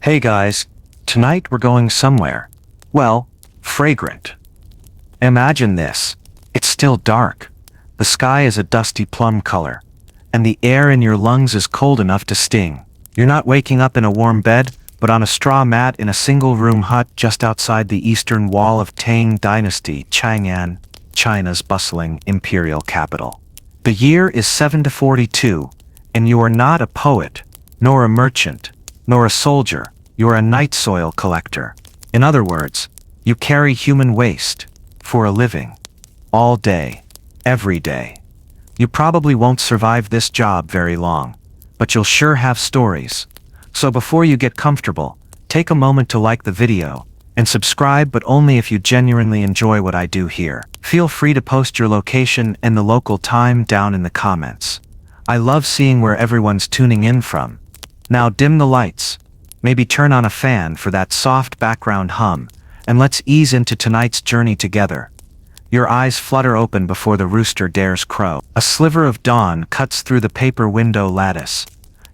Hey guys, tonight we're going somewhere. Well, fragrant. Imagine this. It's still dark. The sky is a dusty plum color. And the air in your lungs is cold enough to sting. You're not waking up in a warm bed, but on a straw mat in a single-room hut just outside the eastern wall of Tang Dynasty, Chang'an, China's bustling imperial capital. The year is 742, and you are not a poet, nor a merchant, nor a soldier. You're a nightsoil collector. In other words, you carry human waste for a living. All day. Every day. You probably won't survive this job very long, but you'll sure have stories. So before you get comfortable, take a moment to like the video, and subscribe, but only if you genuinely enjoy what I do here. Feel free to post your location and the local time down in the comments. I love seeing where everyone's tuning in from. Now dim the lights. Maybe turn on a fan for that soft background hum, and let's ease into tonight's journey together. Your eyes flutter open before the rooster dares crow. A sliver of dawn cuts through the paper window lattice.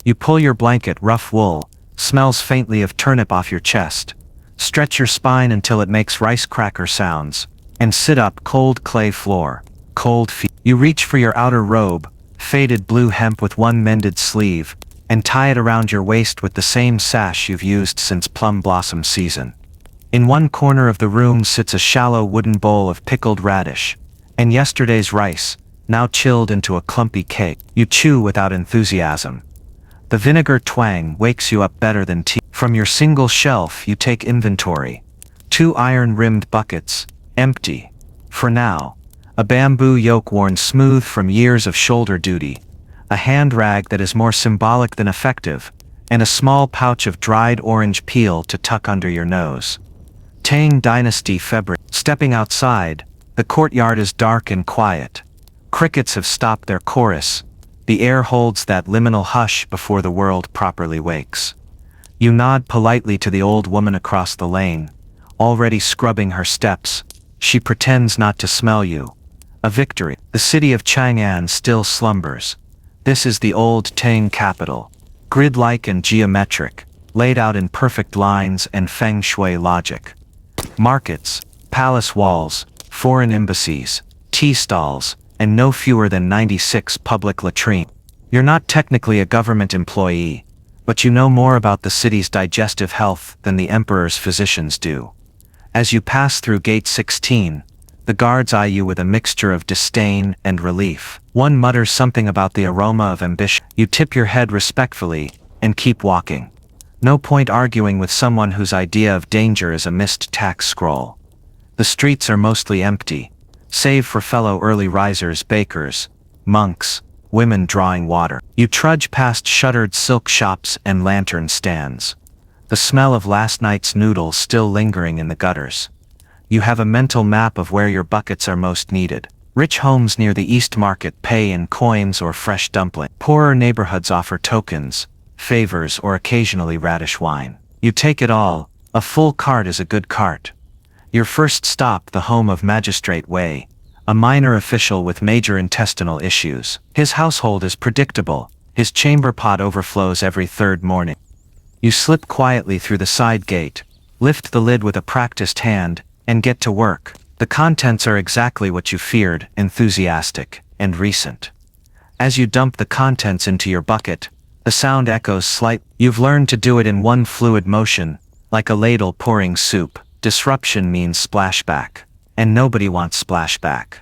You pull your blanket, rough wool, smells faintly of turnip off your chest. Stretch your spine until it makes rice cracker sounds, and sit up, cold clay floor, cold feet. You reach for your outer robe, faded blue hemp with one mended sleeve, and tie it around your waist with the same sash you've used since plum blossom season. In one corner of the room sits a shallow wooden bowl of pickled radish, and yesterday's rice, now chilled into a clumpy cake. You chew without enthusiasm. The vinegar twang wakes you up better than tea. From your single shelf you take inventory. 2 iron-rimmed buckets, empty. For now. A bamboo yoke worn smooth from years of shoulder duty. A hand rag that is more symbolic than effective, and a small pouch of dried orange peel to tuck under your nose. Tang Dynasty February. Stepping outside, the courtyard is dark and quiet. Crickets have stopped their chorus. The air holds that liminal hush before the world properly wakes. You nod politely to the old woman across the lane, already scrubbing her steps. She pretends not to smell you. A victory. The city of Chang'an still slumbers. This is the old Tang capital, grid-like and geometric, laid out in perfect lines and feng shui logic. Markets, palace walls, foreign embassies, tea stalls, and no fewer than 96 public latrines. You're not technically a government employee, but you know more about the city's digestive health than the emperor's physicians do. As you pass through Gate 16, the guards eye you with a mixture of disdain and relief. One mutters something about the aroma of ambition. You tip your head respectfully, and keep walking. No point arguing with someone whose idea of danger is a missed tax scroll. The streets are mostly empty, save for fellow early risers, bakers, monks, women drawing water. You trudge past shuttered silk shops and lantern stands. The smell of last night's noodles still lingering in the gutters. You have a mental map of where your buckets are most needed. Rich homes near the East Market pay in coins or fresh dumpling. Poorer neighborhoods offer tokens, favors, or occasionally radish wine. You take it all. A full cart is a good cart. Your first stop, the home of Magistrate Wei, a minor official with major intestinal issues. His household is predictable. His chamber pot overflows every third morning. You slip quietly through the side gate, lift the lid with a practiced hand, and get to work. The contents are exactly what you feared, enthusiastic and recent. As you dump the contents into your bucket, the sound echoes slightly. You've learned to do it in one fluid motion, like a ladle pouring soup. Disruption means splashback, and nobody wants splashback.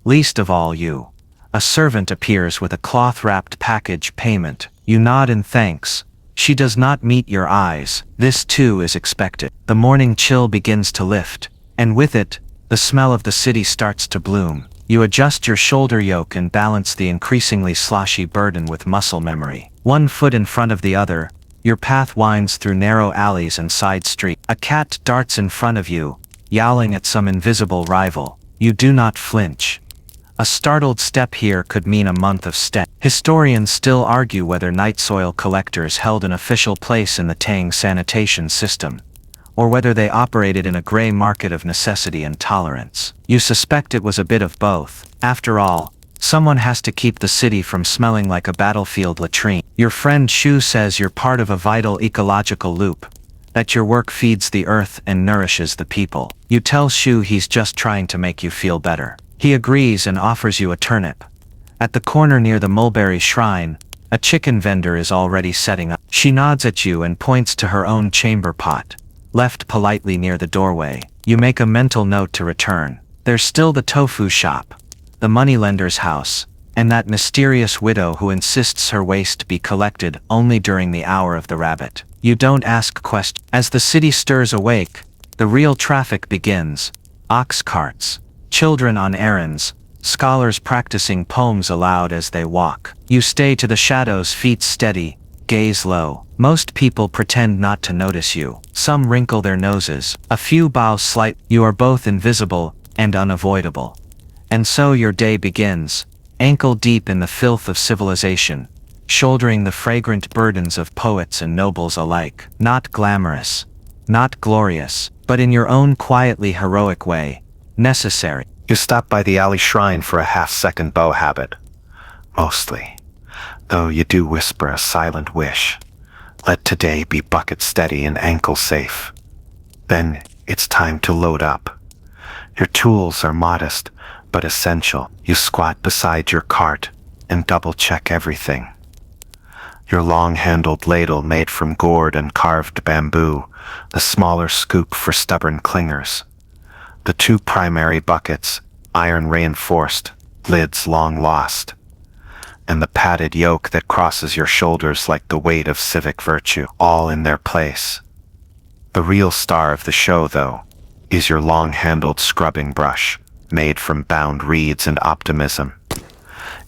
Least of all you. A servant appears with a cloth-wrapped package payment. You nod in thanks. She does not meet your eyes. This too is expected. The morning chill begins to lift, and with it, the smell of the city starts to bloom. You adjust your shoulder yoke and balance the increasingly sloshy burden with muscle memory. One foot in front of the other, your path winds through narrow alleys and side streets. A cat darts in front of you, yowling at some invisible rival. You do not flinch. A startled step here could mean a month of stench. Historians still argue whether nightsoil collectors held an official place in the Tang sanitation system, or whether they operated in a gray market of necessity and tolerance. You suspect it was a bit of both. After all, someone has to keep the city from smelling like a battlefield latrine. Your friend Shu says you're part of a vital ecological loop, that your work feeds the earth and nourishes the people. You tell Shu he's just trying to make you feel better. He agrees and offers you a turnip. At the corner near the mulberry shrine, a chicken vendor is already setting up. She nods at you and points to her own chamber pot, left politely near the doorway. You make a mental note to return. There's still the tofu shop, the moneylender's house, and that mysterious widow who insists her waste be collected only during the hour of the rabbit. You don't ask questions. As the city stirs awake, the real traffic begins. Ox carts, children on errands, scholars practicing poems aloud as they walk. You stay to the shadows, feet steady, gaze low. Most people pretend not to notice you. Some wrinkle their noses. A few bow slightly. You are both invisible and unavoidable. And so your day begins, ankle deep in the filth of civilization, shouldering the fragrant burdens of poets and nobles alike. Not glamorous, not glorious, but in your own quietly heroic way, necessary. You stop by the alley shrine for a half-second bow habit. Mostly. Though you do whisper a silent wish. Let today be bucket steady and ankle safe. Then it's time to load up. Your tools are modest, but essential. You squat beside your cart and double-check everything. Your long-handled ladle made from gourd and carved bamboo, the smaller scoop for stubborn clingers. The two primary buckets, iron-reinforced, lids long lost. And the padded yoke that crosses your shoulders like the weight of civic virtue, all in their place. The real star of the show, though, is your long-handled scrubbing brush, made from bound reeds and optimism.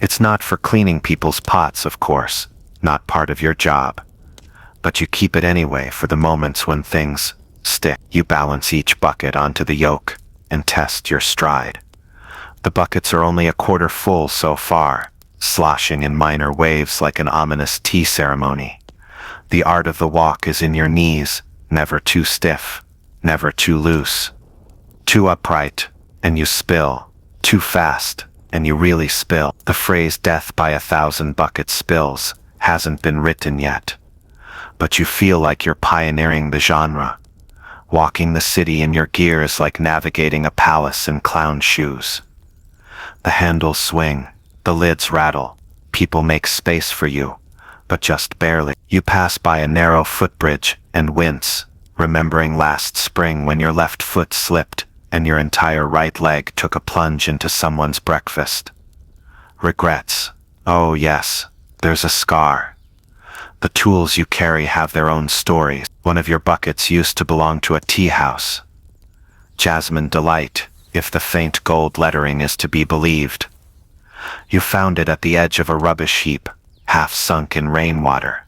It's not for cleaning people's pots, of course, not part of your job. But you keep it anyway for the moments when things stick. You balance each bucket onto the yoke and test your stride. The buckets are only a quarter full so far, sloshing in minor waves like an ominous tea ceremony. The art of the walk is in your knees, never too stiff, never too loose. Too upright, and you spill. Too fast, and you really spill. The phrase "death by 1,000 bucket spills" hasn't been written yet. But you feel like you're pioneering the genre. Walking the city in your gear is like navigating a palace in clown shoes. The handles swing, the lids rattle, people make space for you, but just barely. You pass by a narrow footbridge and wince, remembering last spring when your left foot slipped and your entire right leg took a plunge into someone's breakfast. Regrets. Oh yes, there's a scar. The tools you carry have their own stories. One of your buckets used to belong to a tea house. Jasmine Delight, if the faint gold lettering is to be believed. You found it at the edge of a rubbish heap, half sunk in rainwater.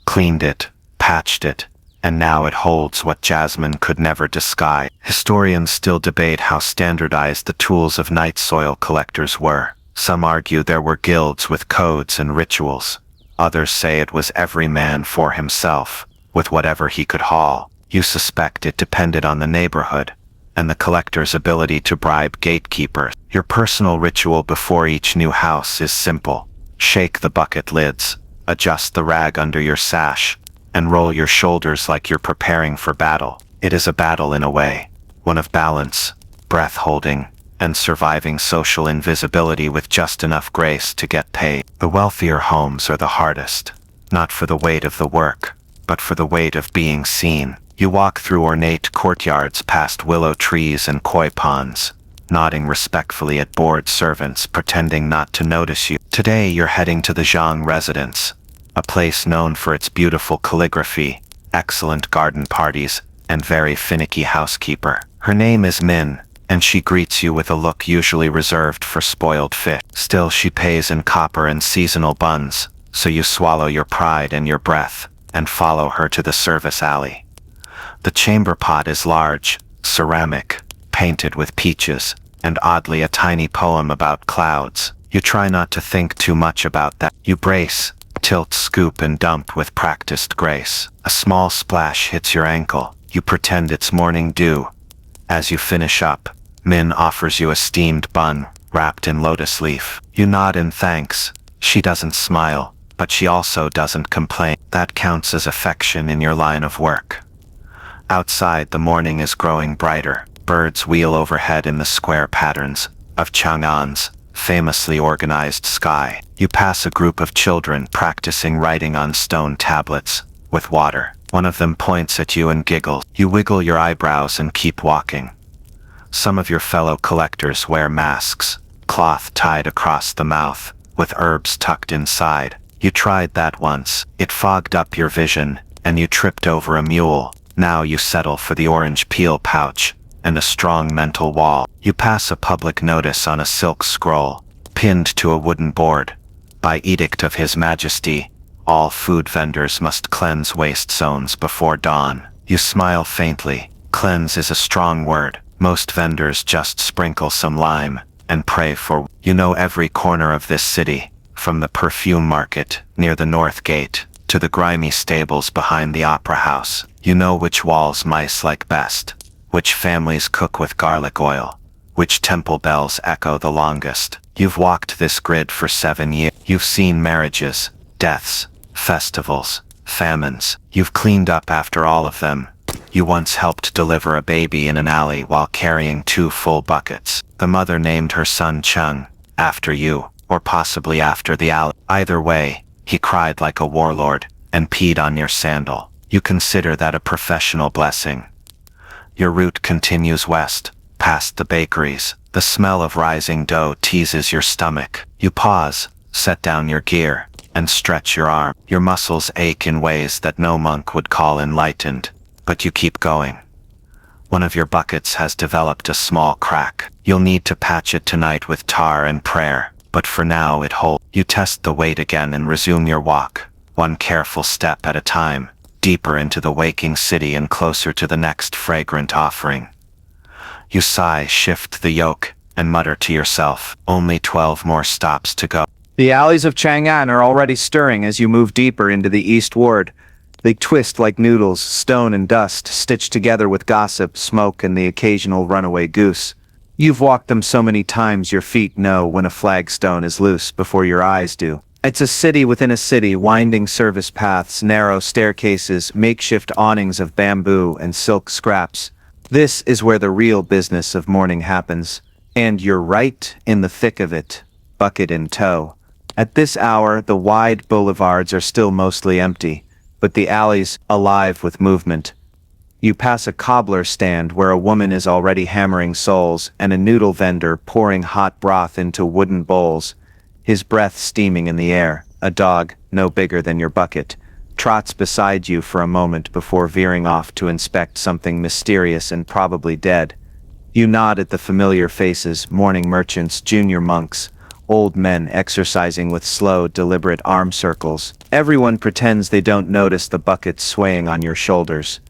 Cleaned it, patched it, and now it holds what Jasmine could never disguise. Historians still debate how standardized the tools of Nightsoil collectors were. Some argue there were guilds with codes and rituals. Others say it was every man for himself, with whatever he could haul. You suspect it depended on the neighborhood, and the collector's ability to bribe gatekeepers. Your personal ritual before each new house is simple. Shake the bucket lids, adjust the rag under your sash, and roll your shoulders like you're preparing for battle. It is a battle in a way, one of balance, breath holding, and surviving social invisibility with just enough grace to get paid. The wealthier homes are the hardest, not for the weight of the work, but for the weight of being seen. You walk through ornate courtyards past willow trees and koi ponds, nodding respectfully at bored servants pretending not to notice you. Today you're heading to the Zhang residence, a place known for its beautiful calligraphy, excellent garden parties, and very finicky housekeeper. Her name is Min, and she greets you with a look usually reserved for spoiled fish. Still, she pays in copper and seasonal buns, so you swallow your pride and your breath, and follow her to the service alley. The chamber pot is large, ceramic, painted with peaches, and oddly a tiny poem about clouds. You try not to think too much about that. You brace, tilt, scoop, and dump with practiced grace. A small splash hits your ankle. You pretend it's morning dew. As you finish up, Min offers you a steamed bun, wrapped in lotus leaf. You nod in thanks. She doesn't smile, but she also doesn't complain. That counts as affection in your line of work. Outside, the morning is growing brighter. Birds wheel overhead in the square patterns of Chang'an's famously organized sky. You pass a group of children practicing writing on stone tablets with water. One of them points at you and giggles. You wiggle your eyebrows and keep walking. Some of your fellow collectors wear masks, cloth tied across the mouth, with herbs tucked inside. You tried that once. It fogged up your vision, and you tripped over a mule. Now you settle for the orange peel pouch and a strong mental wall. You pass a public notice on a silk scroll, pinned to a wooden board. By edict of His Majesty, all food vendors must cleanse waste zones before dawn. You smile faintly. Cleanse is a strong word. Most vendors just sprinkle some lime and pray for. You know every corner of this city, from the perfume market near the North Gate to the grimy stables behind the Opera House. You know which walls mice like best, which families cook with garlic oil, which temple bells echo the longest. You've walked this grid for 7 years. You've seen marriages, deaths, festivals, famines. You've cleaned up after all of them. You once helped deliver a baby in an alley while carrying 2 full buckets. The mother named her son Chung, after you, or possibly after the alley. Either way, he cried like a warlord and peed on your sandal. You consider that a professional blessing. Your route continues west, past the bakeries. The smell of rising dough teases your stomach. You pause, set down your gear, and stretch your arm. Your muscles ache in ways that no monk would call enlightened, but you keep going. One of your buckets has developed a small crack. You'll need to patch it tonight with tar and prayer, but for now it holds. You test the weight again and resume your walk, one careful step at a time, deeper into the waking city and closer to the next fragrant offering. You sigh, shift the yoke, and mutter to yourself, only 12 more stops to go. The alleys of Chang'an are already stirring as you move deeper into the East Ward. They twist like noodles, stone and dust, stitched together with gossip, smoke, and the occasional runaway goose. You've walked them so many times your feet know when a flagstone is loose before your eyes do. It's a city within a city, winding service paths, narrow staircases, makeshift awnings of bamboo and silk scraps. This is where the real business of morning happens, and you're right in the thick of it, bucket in tow. At this hour, the wide boulevards are still mostly empty, but the alleys alive with movement. You pass a cobbler stand where a woman is already hammering soles and a noodle vendor pouring hot broth into wooden bowls, his breath steaming in the air. A dog, no bigger than your bucket, trots beside you for a moment before veering off to inspect something mysterious and probably dead. You nod at the familiar faces, morning merchants, junior monks, old men exercising with slow, deliberate arm circles. Everyone pretends they don't notice the buckets swaying on your shoulders.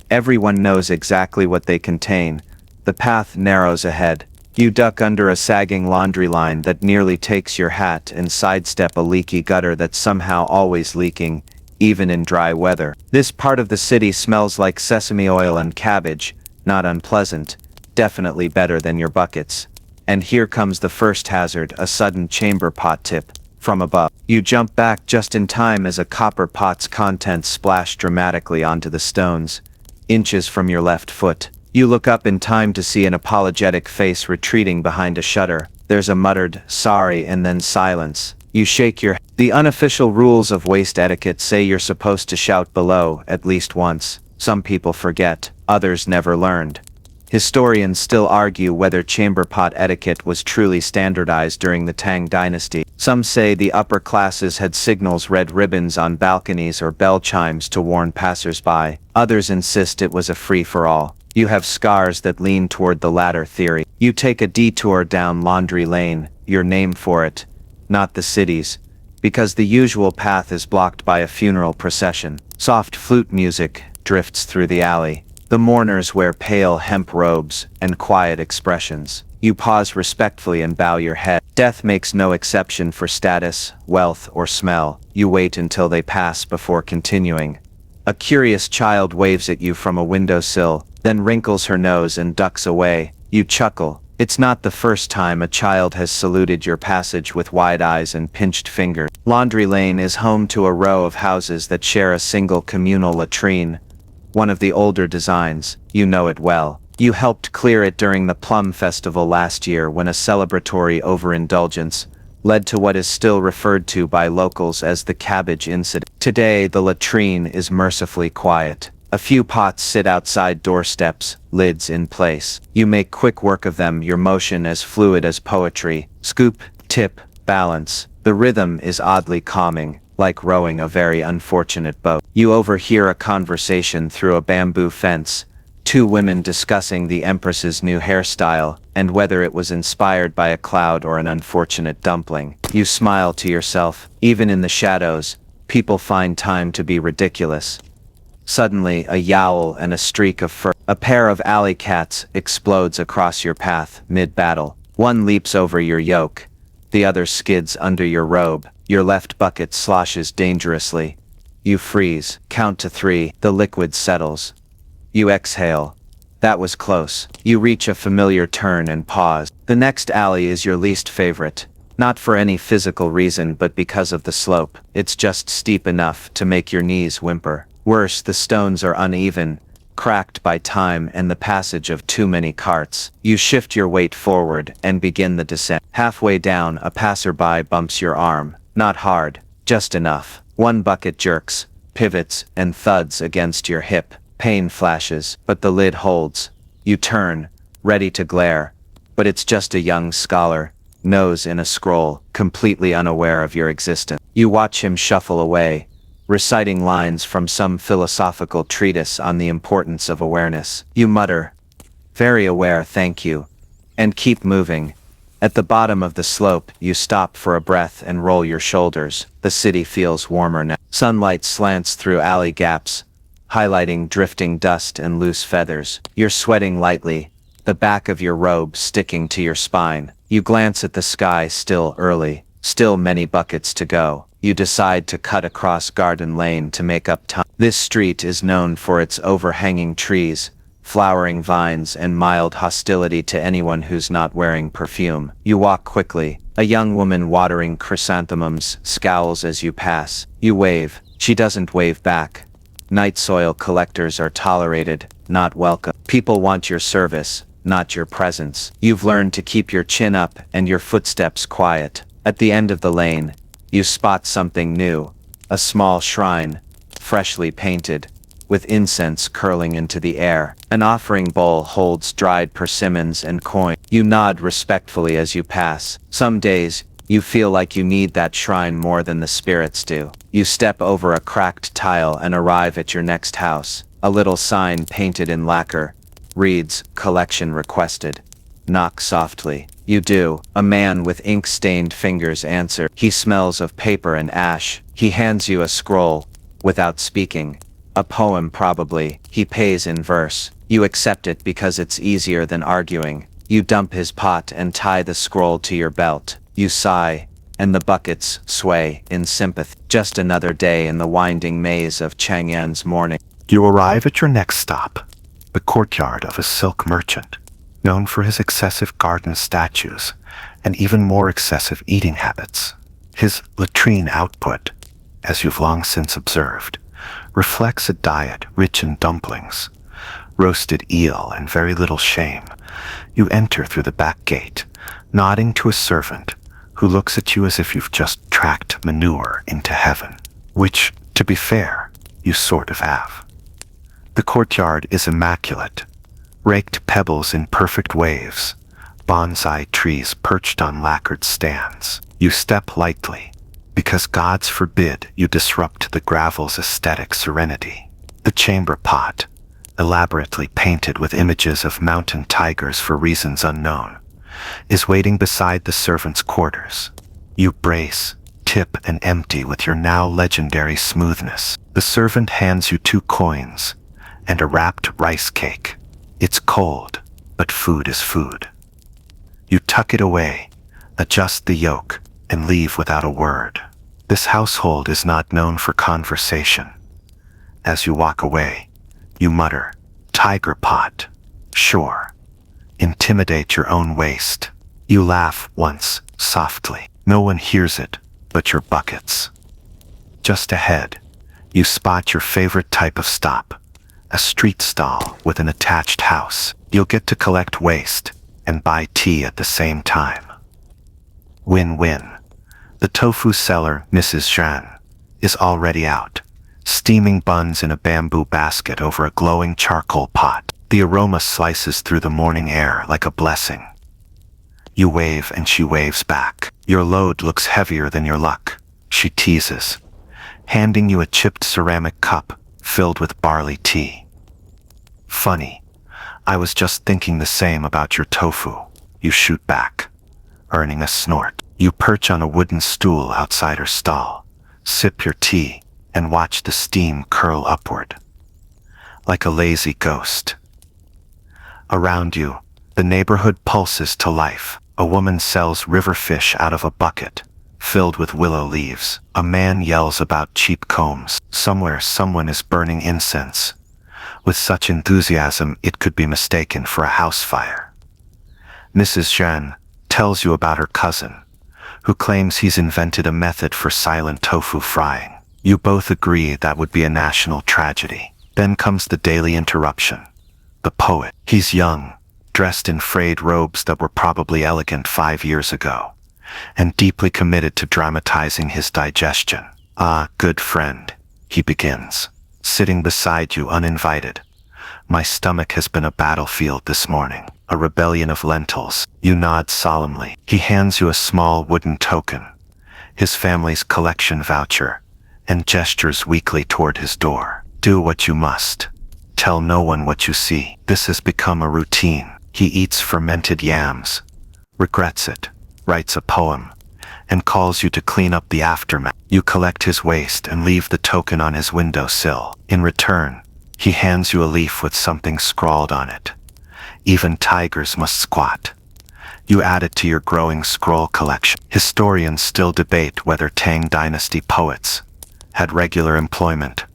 Everyone knows exactly what they contain. The path narrows ahead. You duck under a sagging laundry line that nearly takes your hat and sidestep a leaky gutter that's somehow always leaking, even in dry weather. This part of the city smells like sesame oil and cabbage, not unpleasant, definitely better than your buckets. And here comes the first hazard, a sudden chamber pot tip from above. You jump back just in time as a copper pot's contents splash dramatically onto the stones, inches from your left foot. You look up in time to see an apologetic face retreating behind a shutter. There's a muttered, sorry, and then silence. You shake your head. The unofficial rules of waste etiquette say you're supposed to shout below at least once. Some people forget, others never learned. Historians still argue whether chamber pot etiquette was truly standardized during the Tang Dynasty. Some say the upper classes had signals, red ribbons on balconies or bell chimes to warn passers-by. Others insist it was a free-for-all. You have scars that lean toward the latter theory. You take a detour down Laundry Lane, your name for it, not the city's, because the usual path is blocked by a funeral procession. Soft flute music drifts through the alley. The mourners wear pale hemp robes and quiet expressions. You pause respectfully and bow your head. Death makes no exception for status, wealth, or smell. You wait until they pass before continuing. A curious child waves at you from a windowsill, then wrinkles her nose and ducks away. You chuckle. It's not the first time a child has saluted your passage with wide eyes and pinched fingers. Laundry Lane is home to a row of houses that share a single communal latrine. one of the older designs, you know it well. You helped clear it during the Plum Festival last year when a celebratory overindulgence led to what is still referred to by locals as the cabbage incident. Today, the latrine is mercifully quiet. A few pots sit outside doorsteps, lids in place. You make quick work of them, your motion as fluid as poetry. Scoop, tip, balance. The rhythm is oddly calming, like rowing a very unfortunate boat. You overhear a conversation through a bamboo fence. Two women discussing the Empress's new hairstyle, and whether it was inspired by a cloud or an unfortunate dumpling. You smile to yourself. Even in the shadows, people find time to be ridiculous. Suddenly, a yowl and a streak of fur. A pair of alley cats explodes across your path, mid-battle. One leaps over your yoke. The other skids under your robe. Your left bucket sloshes dangerously. You freeze. Count to 3. The liquid settles. You exhale. That was close. You reach a familiar turn and pause. The next alley is your least favorite. Not for any physical reason but because of the slope. It's just steep enough to make your knees whimper. Worse, the stones are uneven, cracked by time and the passage of too many carts. You shift your weight forward and begin the descent. Halfway down, a passerby bumps your arm. Not hard, just enough. One bucket jerks, pivots, and thuds against your hip. Pain flashes, but the lid holds. You turn, ready to glare. But it's just a young scholar, nose in a scroll, completely unaware of your existence. You watch him shuffle away, reciting lines from some philosophical treatise on the importance of awareness. You mutter, "Very aware, thank you," and keep moving. At the bottom of the slope, you stop for a breath and roll your shoulders. The city feels warmer now. Sunlight slants through alley gaps, highlighting drifting dust and loose feathers. You're sweating lightly, the back of your robe sticking to your spine. You glance at the sky, still early, still many buckets to go. You decide to cut across Garden Lane to make up time. This street is known for its overhanging trees, flowering vines, and mild hostility to anyone who's not wearing perfume. You walk quickly. A young woman watering chrysanthemums scowls as you pass. You wave. She doesn't wave back. Nightsoil collectors are tolerated, not welcome. People want your service, not your presence. You've learned to keep your chin up and your footsteps quiet. At the end of the lane, you spot something new. A small shrine, freshly painted, with incense curling into the air. An offering bowl holds dried persimmons and coin. You nod respectfully as you pass. Some days, you feel like you need that shrine more than the spirits do. You step over a cracked tile and arrive at your next house. A little sign painted in lacquer reads, "Collection requested." Knock softly. You do. A man with ink-stained fingers answer. He smells of paper and ash. He hands you a scroll, without speaking. A poem probably. He pays in verse. You accept it because it's easier than arguing. You dump his pot and tie the scroll to your belt. You sigh, and the buckets sway in sympathy. Just another day in the winding maze of Chang'an's morning. You arrive at your next stop, the courtyard of a silk merchant, known for his excessive garden statues and even more excessive eating habits. His latrine output, as you've long since observed, reflects a diet rich in dumplings, roasted eel, and very little shame. You enter through the back gate, nodding to a servant who looks at you as if you've just tracked manure into heaven, which, to be fair, you sort of have. The courtyard is immaculate, raked pebbles in perfect waves, bonsai trees perched on lacquered stands. You step lightly, because gods forbid you disrupt the gravel's aesthetic serenity. The chamber pot, elaborately painted with images of mountain tigers for reasons unknown, is waiting beside the servants' quarters. You brace, tip, and empty with your now legendary smoothness. The servant hands you 2 coins and a wrapped rice cake. It's cold, but food is food. You tuck it away, adjust the yoke, and leave without a word. This household is not known for conversation. As you walk away, you mutter, "Tiger pot, sure. Intimidate your own waste." You laugh once, softly. No one hears it, but your buckets. Just ahead, you spot your favorite type of stop, A street stall with an attached house. You'll get to collect waste and buy tea at the same time. Win-win. The tofu seller, Mrs. Zhan, is already out, steaming buns in a bamboo basket over a glowing charcoal pot. The aroma slices through the morning air like a blessing. You wave and she waves back. Your load looks heavier than your luck, she teases, handing you a chipped ceramic cup filled with barley tea. Funny, I was just thinking the same about your tofu, you shoot back, earning a snort. You perch on a wooden stool outside her stall, sip your tea, and watch the steam curl upward. Like a lazy ghost. Around you, the neighborhood pulses to life. A woman sells river fish out of a bucket, filled with willow leaves. A man yells about cheap combs. Somewhere someone is burning incense, with such enthusiasm it could be mistaken for a house fire. Mrs. Zhan tells you about her cousin, who claims he's invented a method for silent tofu frying. You both agree that would be a national tragedy. Then comes the daily interruption. The poet. He's young, dressed in frayed robes that were probably elegant 5 years ago, and deeply committed to dramatizing his digestion. Ah, good friend, he begins, sitting beside you uninvited. My stomach has been a battlefield this morning, a rebellion of lentils. You nod solemnly. He hands you a small wooden token, his family's collection voucher, and gestures weakly toward his door. Do what you must. Tell no one what you see. This has become a routine. He eats fermented yams, regrets it, writes a poem, and calls you to clean up the aftermath. You collect his waste and leave the token on his windowsill. In return, he hands you a leaf with something scrawled on it. Even tigers must squat. You add it to your growing scroll collection. Historians still debate whether Tang Dynasty poets had regular employment,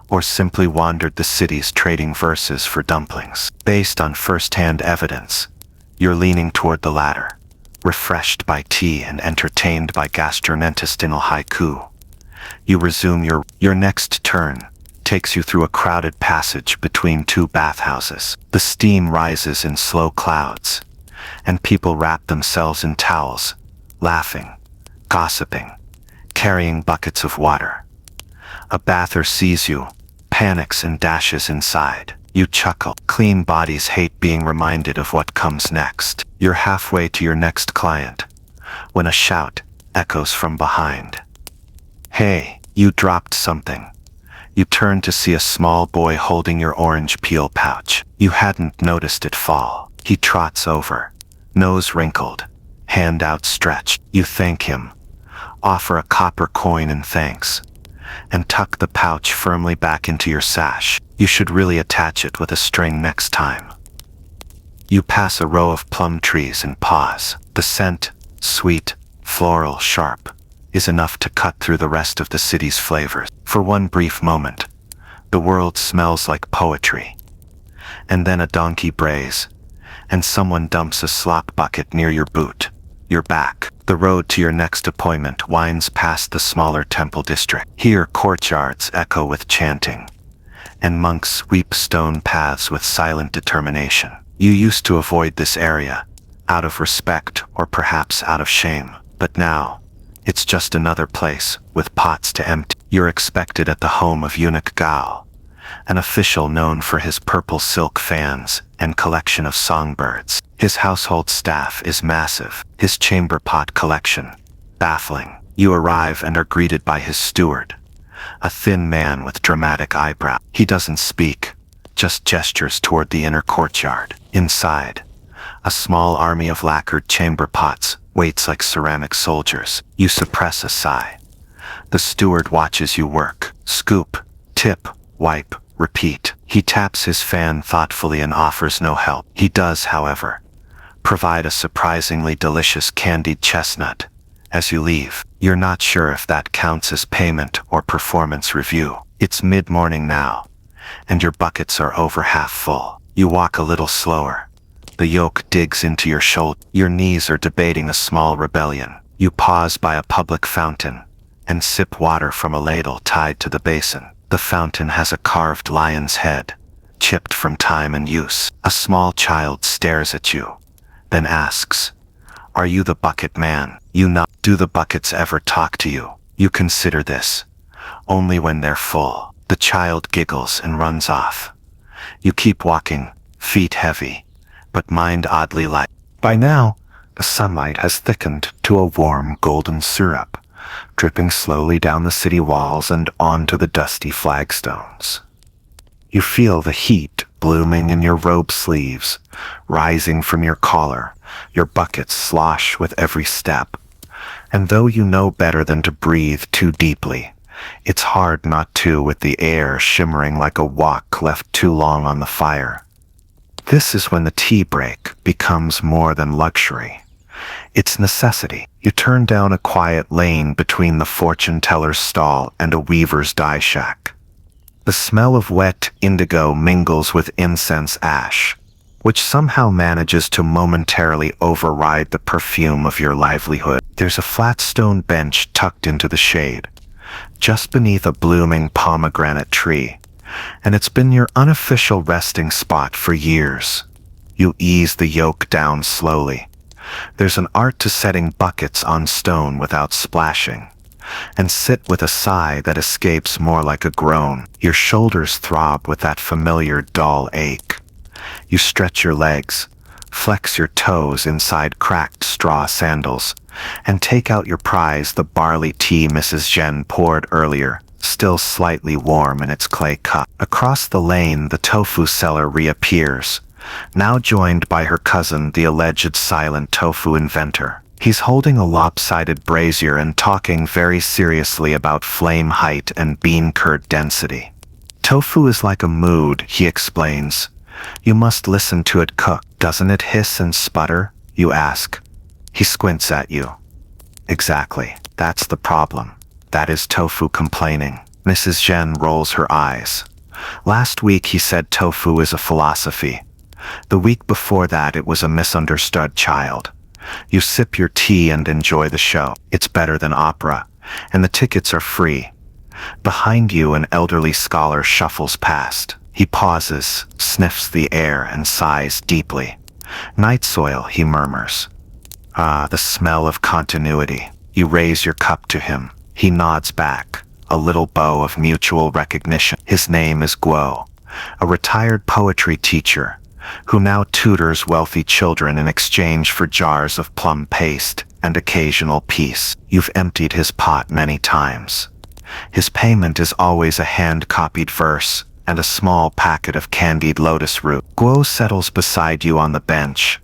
or simply wandered the cities trading verses for dumplings. Based on first-hand evidence, you're leaning toward the latter, refreshed by tea and entertained by gastrointestinal haiku. You resume your next turn takes you through a crowded passage between two bathhouses. The steam rises in slow clouds, and people wrap themselves in towels, laughing, gossiping, carrying buckets of water. A bather sees you, panics and dashes inside. You chuckle. Clean bodies hate being reminded of what comes next. You're halfway to your next client, when a shout echoes from behind. Hey, you dropped something. You turn to see a small boy holding your orange peel pouch. You hadn't noticed it fall. He trots over, nose wrinkled, hand outstretched. You thank him, offer a copper coin in thanks, and tuck the pouch firmly back into your sash. You should really attach it with a string next time. You pass a row of plum trees and pause. The scent, sweet, floral, sharp, is enough to cut through the rest of the city's flavors. For one brief moment, the world smells like poetry. And then a donkey brays, and someone dumps a slop bucket near your boot. You're back. The road to your next appointment winds past the smaller temple district. Here courtyards echo with chanting, and monks sweep stone paths with silent determination. You used to avoid this area, out of respect or perhaps out of shame, but now, it's just another place with pots to empty. You're expected at the home of Eunuch Gao, an official known for his purple silk fans and collection of songbirds. His household staff is massive, his chamber pot collection baffling. You arrive and are greeted by his steward, a thin man with dramatic eyebrows. He doesn't speak, just gestures toward the inner courtyard. Inside, a small army of lacquered chamber pots waits like ceramic soldiers. You suppress a sigh. The steward watches you work. Scoop, tip, wipe, repeat. He taps his fan thoughtfully and offers no help. He does, however, provide a surprisingly delicious candied chestnut. As you leave, you're not sure if that counts as payment or performance review. It's mid-morning now, and your buckets are over half full. You walk a little slower. The yoke digs into your shoulder. Your knees are debating a small rebellion. You pause by a public fountain and sip water from a ladle tied to the basin. The fountain has a carved lion's head, chipped from time and use. A small child stares at you, then asks, "Are you the bucket man?" You nod. Do the buckets ever talk to you? You consider this. Only when they're full. The child giggles and runs off. You keep walking, feet heavy, but mind oddly light. By now, the sunlight has thickened to a warm golden syrup, dripping slowly down the city walls and onto the dusty flagstones. You feel the heat blooming in your robe sleeves, rising from your collar. Your buckets slosh with every step. And though you know better than to breathe too deeply, it's hard not to, with the air shimmering like a wok left too long on the fire. This is when the tea break becomes more than luxury. It's necessity. You turn down a quiet lane between the fortune teller's stall and a weaver's dye shack. The smell of wet indigo mingles with incense ash, which somehow manages to momentarily override the perfume of your livelihood. There's a flat stone bench tucked into the shade, just beneath a blooming pomegranate tree, and it's been your unofficial resting spot for years. You ease the yoke down slowly. There's an art to setting buckets on stone without splashing, and sit with a sigh that escapes more like a groan. Your shoulders throb with that familiar dull ache. You stretch your legs, flex your toes inside cracked straw sandals, and take out your prize, the barley tea Mrs. Jen poured earlier, still slightly warm in its clay cup. Across the lane, the tofu seller reappears, now joined by her cousin, the alleged silent tofu inventor. He's holding a lopsided brazier and talking very seriously about flame height and bean curd density. Tofu is like a mood, he explains. You must listen to it cook. Doesn't it hiss and sputter? You ask. He squints at you. Exactly. That's the problem. That is tofu complaining. Mrs. Jen rolls her eyes. Last week he said tofu is a philosophy. The week before that it was a misunderstood child. You sip your tea and enjoy the show. It's better than opera, and the tickets are free. Behind you, an elderly scholar shuffles past. He pauses, sniffs the air, and sighs deeply. Nightsoil, he murmurs. Ah, the smell of continuity. You raise your cup to him. He nods back, a little bow of mutual recognition. His name is Guo, a retired poetry teacher, who now tutors wealthy children in exchange for jars of plum paste and occasional peace. You've emptied his pot many times. His payment is always a hand-copied verse and a small packet of candied lotus root. Guo settles beside you on the bench,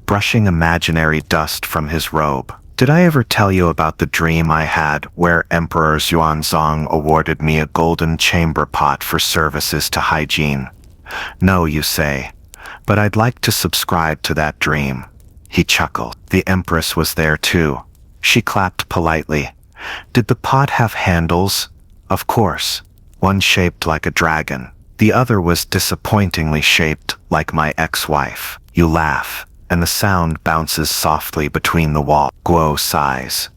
brushing imaginary dust from his robe. Did I ever tell you about the dream I had where Emperor Xuanzong awarded me a golden chamber pot for services to hygiene? No, you say, but I'd like to subscribe to that dream. He chuckled. The Empress was there too. She clapped politely. Did the pot have handles? Of course. One shaped like a dragon. The other was disappointingly shaped like my ex-wife. You laugh, and the sound bounces softly between the walls. Guo sighs,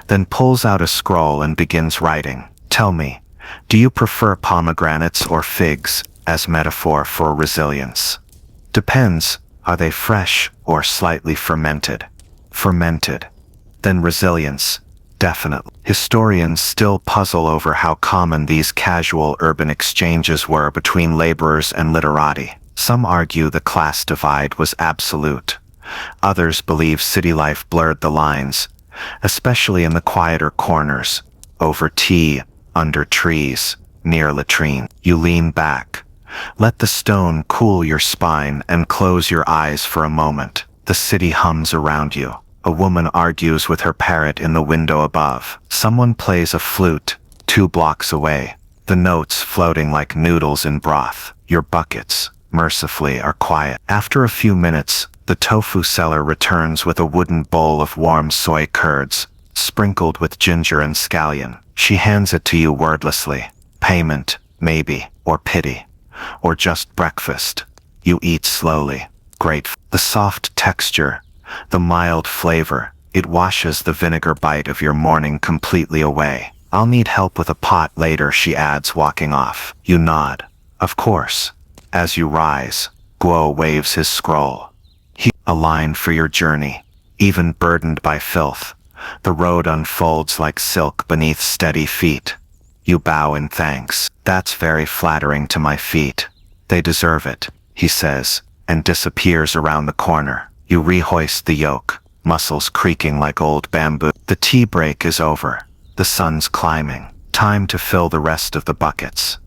then pulls out a scroll and begins writing. Tell me, do you prefer pomegranates or figs as metaphor for resilience? Depends. Are they fresh or slightly fermented? Fermented. Then resilience. Definitely. Historians still puzzle over how common these casual urban exchanges were between laborers and literati. Some argue the class divide was absolute. Others believe city life blurred the lines, especially in the quieter corners, over tea, under trees, near latrine. You lean back. Let the stone cool your spine and close your eyes for a moment. The city hums around you. A woman argues with her parrot in the window above. Someone plays a flute 2 blocks away, the notes floating like noodles in broth. Your buckets, mercifully, are quiet. After a few minutes, the tofu seller returns with a wooden bowl of warm soy curds, sprinkled with ginger and scallion. She hands it to you wordlessly. Payment, maybe, or pity, or just breakfast. You eat slowly, grateful. The soft texture, the mild flavor, it washes the vinegar bite of your morning completely away. I'll need help with a pot later, she adds, walking off. You nod. Of course. As you rise, Guo waves his scroll. He a line for your journey, even burdened by filth. The road unfolds like silk beneath steady feet. You bow in thanks. That's very flattering to my feet. They deserve it, he says, and disappears around the corner. You rehoist the yoke, muscles creaking like old bamboo. The tea break is over. The sun's climbing. Time to fill the rest of the buckets.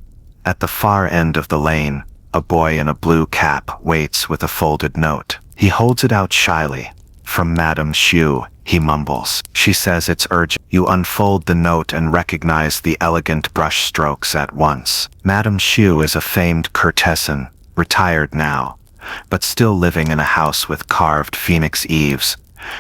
At the far end of the lane, a boy in a blue cap waits with a folded note. He holds it out shyly. From Madame Xu, he mumbles. She says it's urgent. You unfold the note and recognize the elegant brush strokes at once. Madame Xu is a famed courtesan, retired now, but still living in a house with carved phoenix eaves,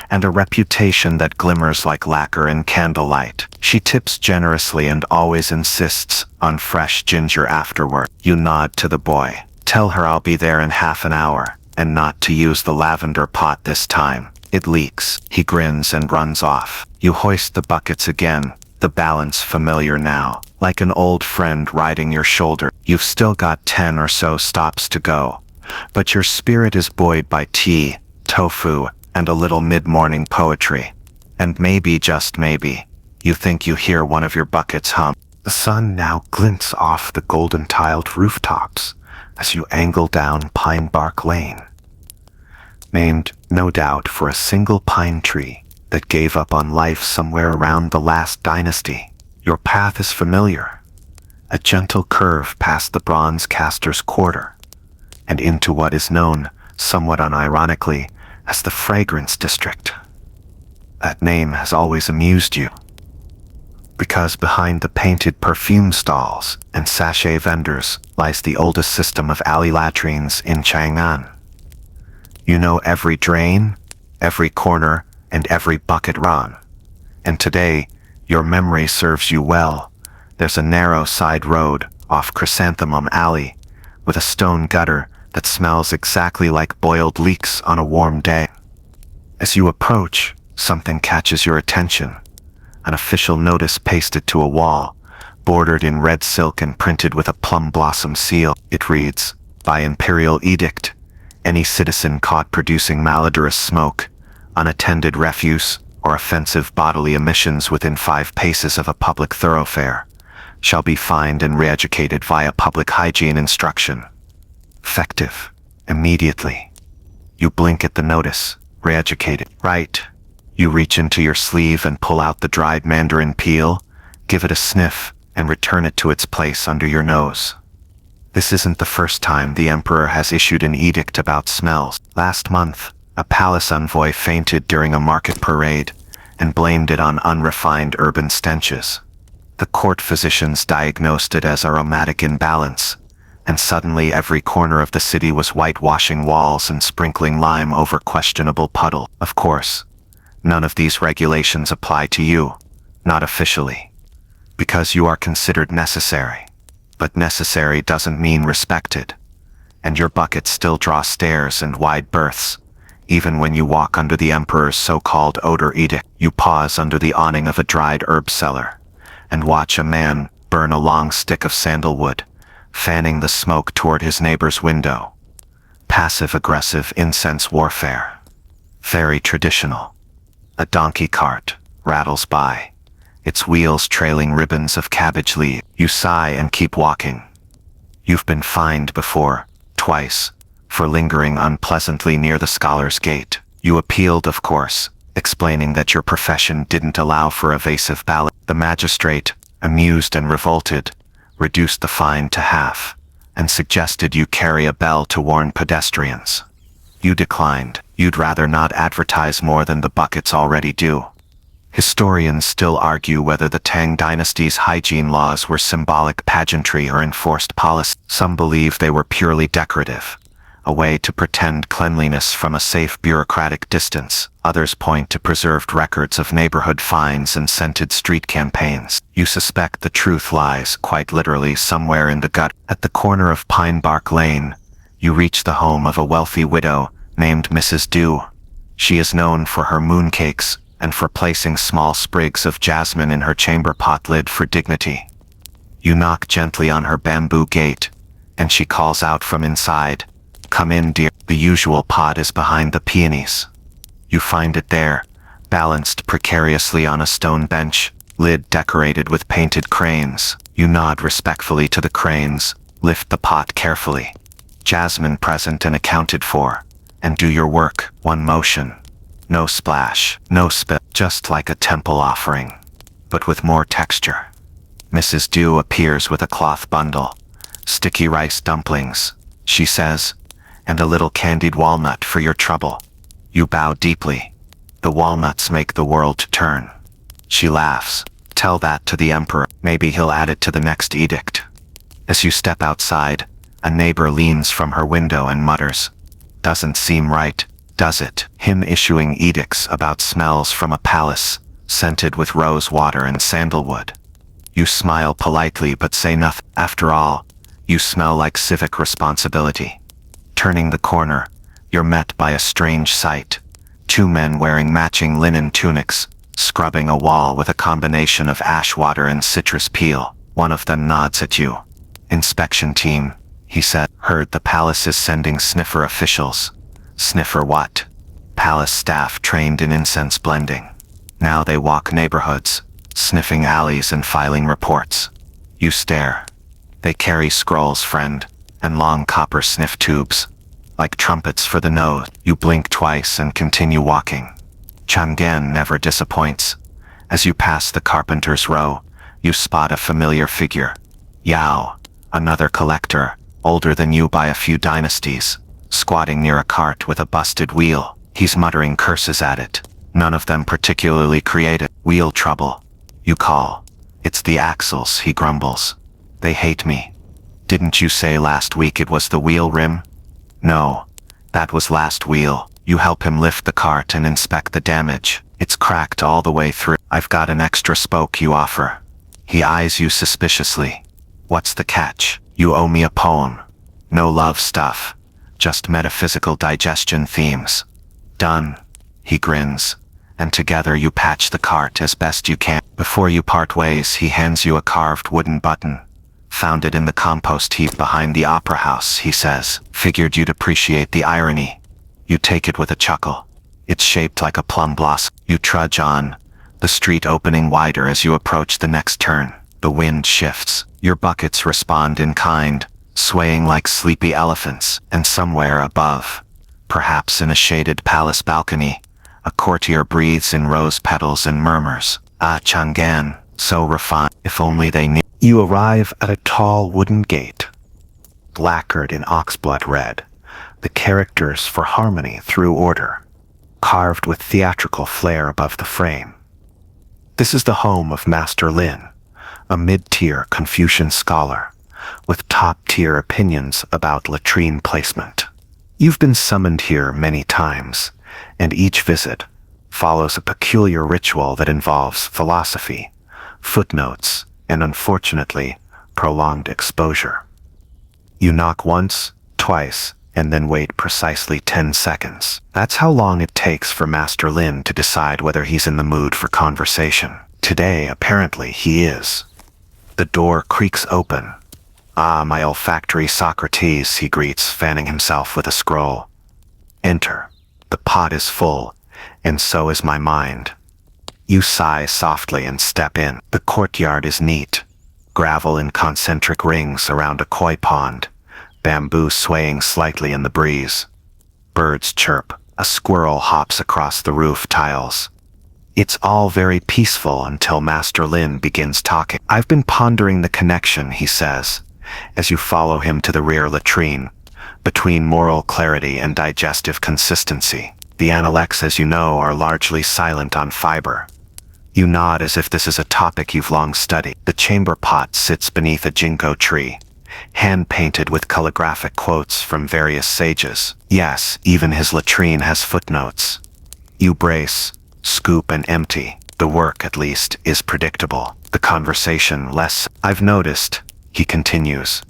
and a reputation that glimmers like lacquer in candlelight. She tips generously and always insists on fresh ginger afterward. You nod to the boy. Tell her I'll be there in half an hour, and not to use the lavender pot this time. It leaks. He grins and runs off. You hoist the buckets again, the balance familiar now, like an old friend riding your shoulder. You've still got 10 or so stops to go, but your spirit is buoyed by tea, tofu, and a little mid-morning poetry. And maybe, just maybe, you think you hear one of your buckets hum. The sun now glints off the golden-tiled rooftops as you angle down Pine Bark Lane, named, no doubt, for a single pine tree that gave up on life somewhere around the last dynasty. Your path is familiar, a gentle curve past the Bronze Caster's Quarter, and into what is known, somewhat unironically, as the Fragrance District. That name has always amused you, because behind the painted perfume stalls and sachet vendors lies the oldest system of alley latrines in Chang'an. You know every drain, every corner, and every bucket run. And today, your memory serves you well. There's a narrow side road off Chrysanthemum Alley with a stone gutter that smells exactly like boiled leeks on a warm day. As you approach, something catches your attention. An official notice pasted to a wall, bordered in red silk and printed with a plum blossom seal. It reads, "By imperial edict, any citizen caught producing malodorous smoke, unattended refuse, or offensive bodily emissions within 5 paces of a public thoroughfare shall be fined and re-educated via public hygiene instruction. Effective immediately." You blink at the notice. Re-educated. Right. You reach into your sleeve and pull out the dried mandarin peel, give it a sniff, and return it to its place under your nose. This isn't the first time the emperor has issued an edict about smells. Last month, a palace envoy fainted during a market parade and blamed it on unrefined urban stenches. The court physicians diagnosed it as aromatic imbalance, and suddenly every corner of the city was whitewashing walls and sprinkling lime over questionable puddle. Of course, none of these regulations apply to you, not officially, because you are considered necessary. But necessary doesn't mean respected, and your buckets still draw stares and wide berths, even when you walk under the emperor's so-called odor edict. You pause under the awning of a dried herb cellar, and watch a man burn a long stick of sandalwood, fanning the smoke toward his neighbor's window. Passive-aggressive incense warfare. Very traditional. A donkey cart rattles by, its wheels trailing ribbons of cabbage leaf. You sigh and keep walking. You've been fined before, twice, for lingering unpleasantly near the Scholar's Gate. You appealed, of course, explaining that your profession didn't allow for evasive ballot. The magistrate, amused and revolted, reduced the fine to half, and suggested you carry a bell to warn pedestrians. You declined. You'd rather not advertise more than the buckets already do. Historians still argue whether the Tang Dynasty's hygiene laws were symbolic pageantry or enforced policy. Some believe they were purely decorative, a way to pretend cleanliness from a safe bureaucratic distance. Others point to preserved records of neighborhood fines and scented street campaigns. You suspect the truth lies, quite literally, somewhere in the gut. At the corner of Pine Bark Lane, you reach the home of a wealthy widow named Mrs. Dew. She is known for her mooncakes and for placing small sprigs of jasmine in her chamber pot lid for dignity. You knock gently on her bamboo gate, and she calls out from inside, "Come in, dear." The usual pot is behind the peonies. You find it there, balanced precariously on a stone bench, lid decorated with painted cranes. You nod respectfully to the cranes, lift the pot carefully. Jasmine present and accounted for, and do your work, one motion. No splash, no spill, just like a temple offering, but with more texture. Mrs. Dew appears with a cloth bundle. "Sticky rice dumplings," she says, "and a little candied walnut for your trouble." You bow deeply. "The walnuts make the world turn." She laughs. "Tell that to the emperor. Maybe he'll add it to the next edict." As you step outside, a neighbor leans from her window and mutters, "Doesn't seem right, does it?" Him issuing edicts about smells from a palace, scented with rose water and sandalwood. You smile politely but say nothing. After all, you smell like civic responsibility. Turning the corner, you're met by a strange sight. Two men wearing matching linen tunics, scrubbing a wall with a combination of ash water and citrus peel. One of them nods at you. "Inspection team," he said. "Heard the palace is sending sniffer officials." "Sniffer what?" "Palace staff trained in incense blending. Now they walk neighborhoods, sniffing alleys and filing reports." You stare. "They carry scrolls, friend, and long copper sniff tubes, like trumpets for the nose." You blink twice and continue walking. Chang'an never disappoints. As you pass the carpenter's row, you spot a familiar figure. Yao, another collector, older than you by a few dynasties, squatting near a cart with a busted wheel. He's muttering curses at it, none of them particularly creative. "Wheel trouble," you call. "It's the axles," he grumbles. "They hate me." "Didn't you say last week it was the wheel rim?" "No, that was last wheel." You help him lift the cart and inspect the damage. "It's cracked all the way through." "I've got an extra spoke," you offer. He eyes you suspiciously. "What's the catch?" "You owe me a poem." "No love stuff, just metaphysical digestion themes." "Done." He grins, and together you patch the cart as best you can. Before you part ways, he hands you a carved wooden button. "Found it in the compost heap behind the opera house," he says. "Figured you'd appreciate the irony." You take it with a chuckle. It's shaped like a plum blossom. You trudge on, the street opening wider as you approach the next turn. The wind shifts. Your buckets respond in kind, swaying like sleepy elephants. And somewhere above, perhaps in a shaded palace balcony, a courtier breathes in rose petals and murmurs, "Ah, Chang'an, so refined. If only they knew." You arrive at a tall wooden gate, lacquered in oxblood red, the characters for harmony through order, carved with theatrical flair above the frame. This is the home of Master Lin, a mid-tier Confucian scholar, with top-tier opinions about latrine placement. You've been summoned here many times, and each visit follows a peculiar ritual that involves philosophy, footnotes, and unfortunately, prolonged exposure. You knock once, twice, and then wait precisely 10 seconds. That's how long it takes for Master Lin to decide whether he's in the mood for conversation. Today, apparently, he is. The door creaks open. "Ah, my olfactory Socrates," he greets, fanning himself with a scroll. "Enter. The pot is full, and so is my mind." You sigh softly and step in. The courtyard is neat. Gravel in concentric rings around a koi pond, bamboo swaying slightly in the breeze. Birds chirp. A squirrel hops across the roof tiles. It's all very peaceful until Master Lin begins talking. "I've been pondering the connection," he says, as you follow him to the rear latrine, "between moral clarity and digestive consistency. The analects, as you know, are largely silent on fiber." You nod as if this is a topic you've long studied. The chamber pot sits beneath a ginkgo tree, hand-painted with calligraphic quotes from various sages. Yes, even his latrine has footnotes. You brace, scoop and empty. The work, at least, is predictable. The conversation less. "I've noticed," he continues,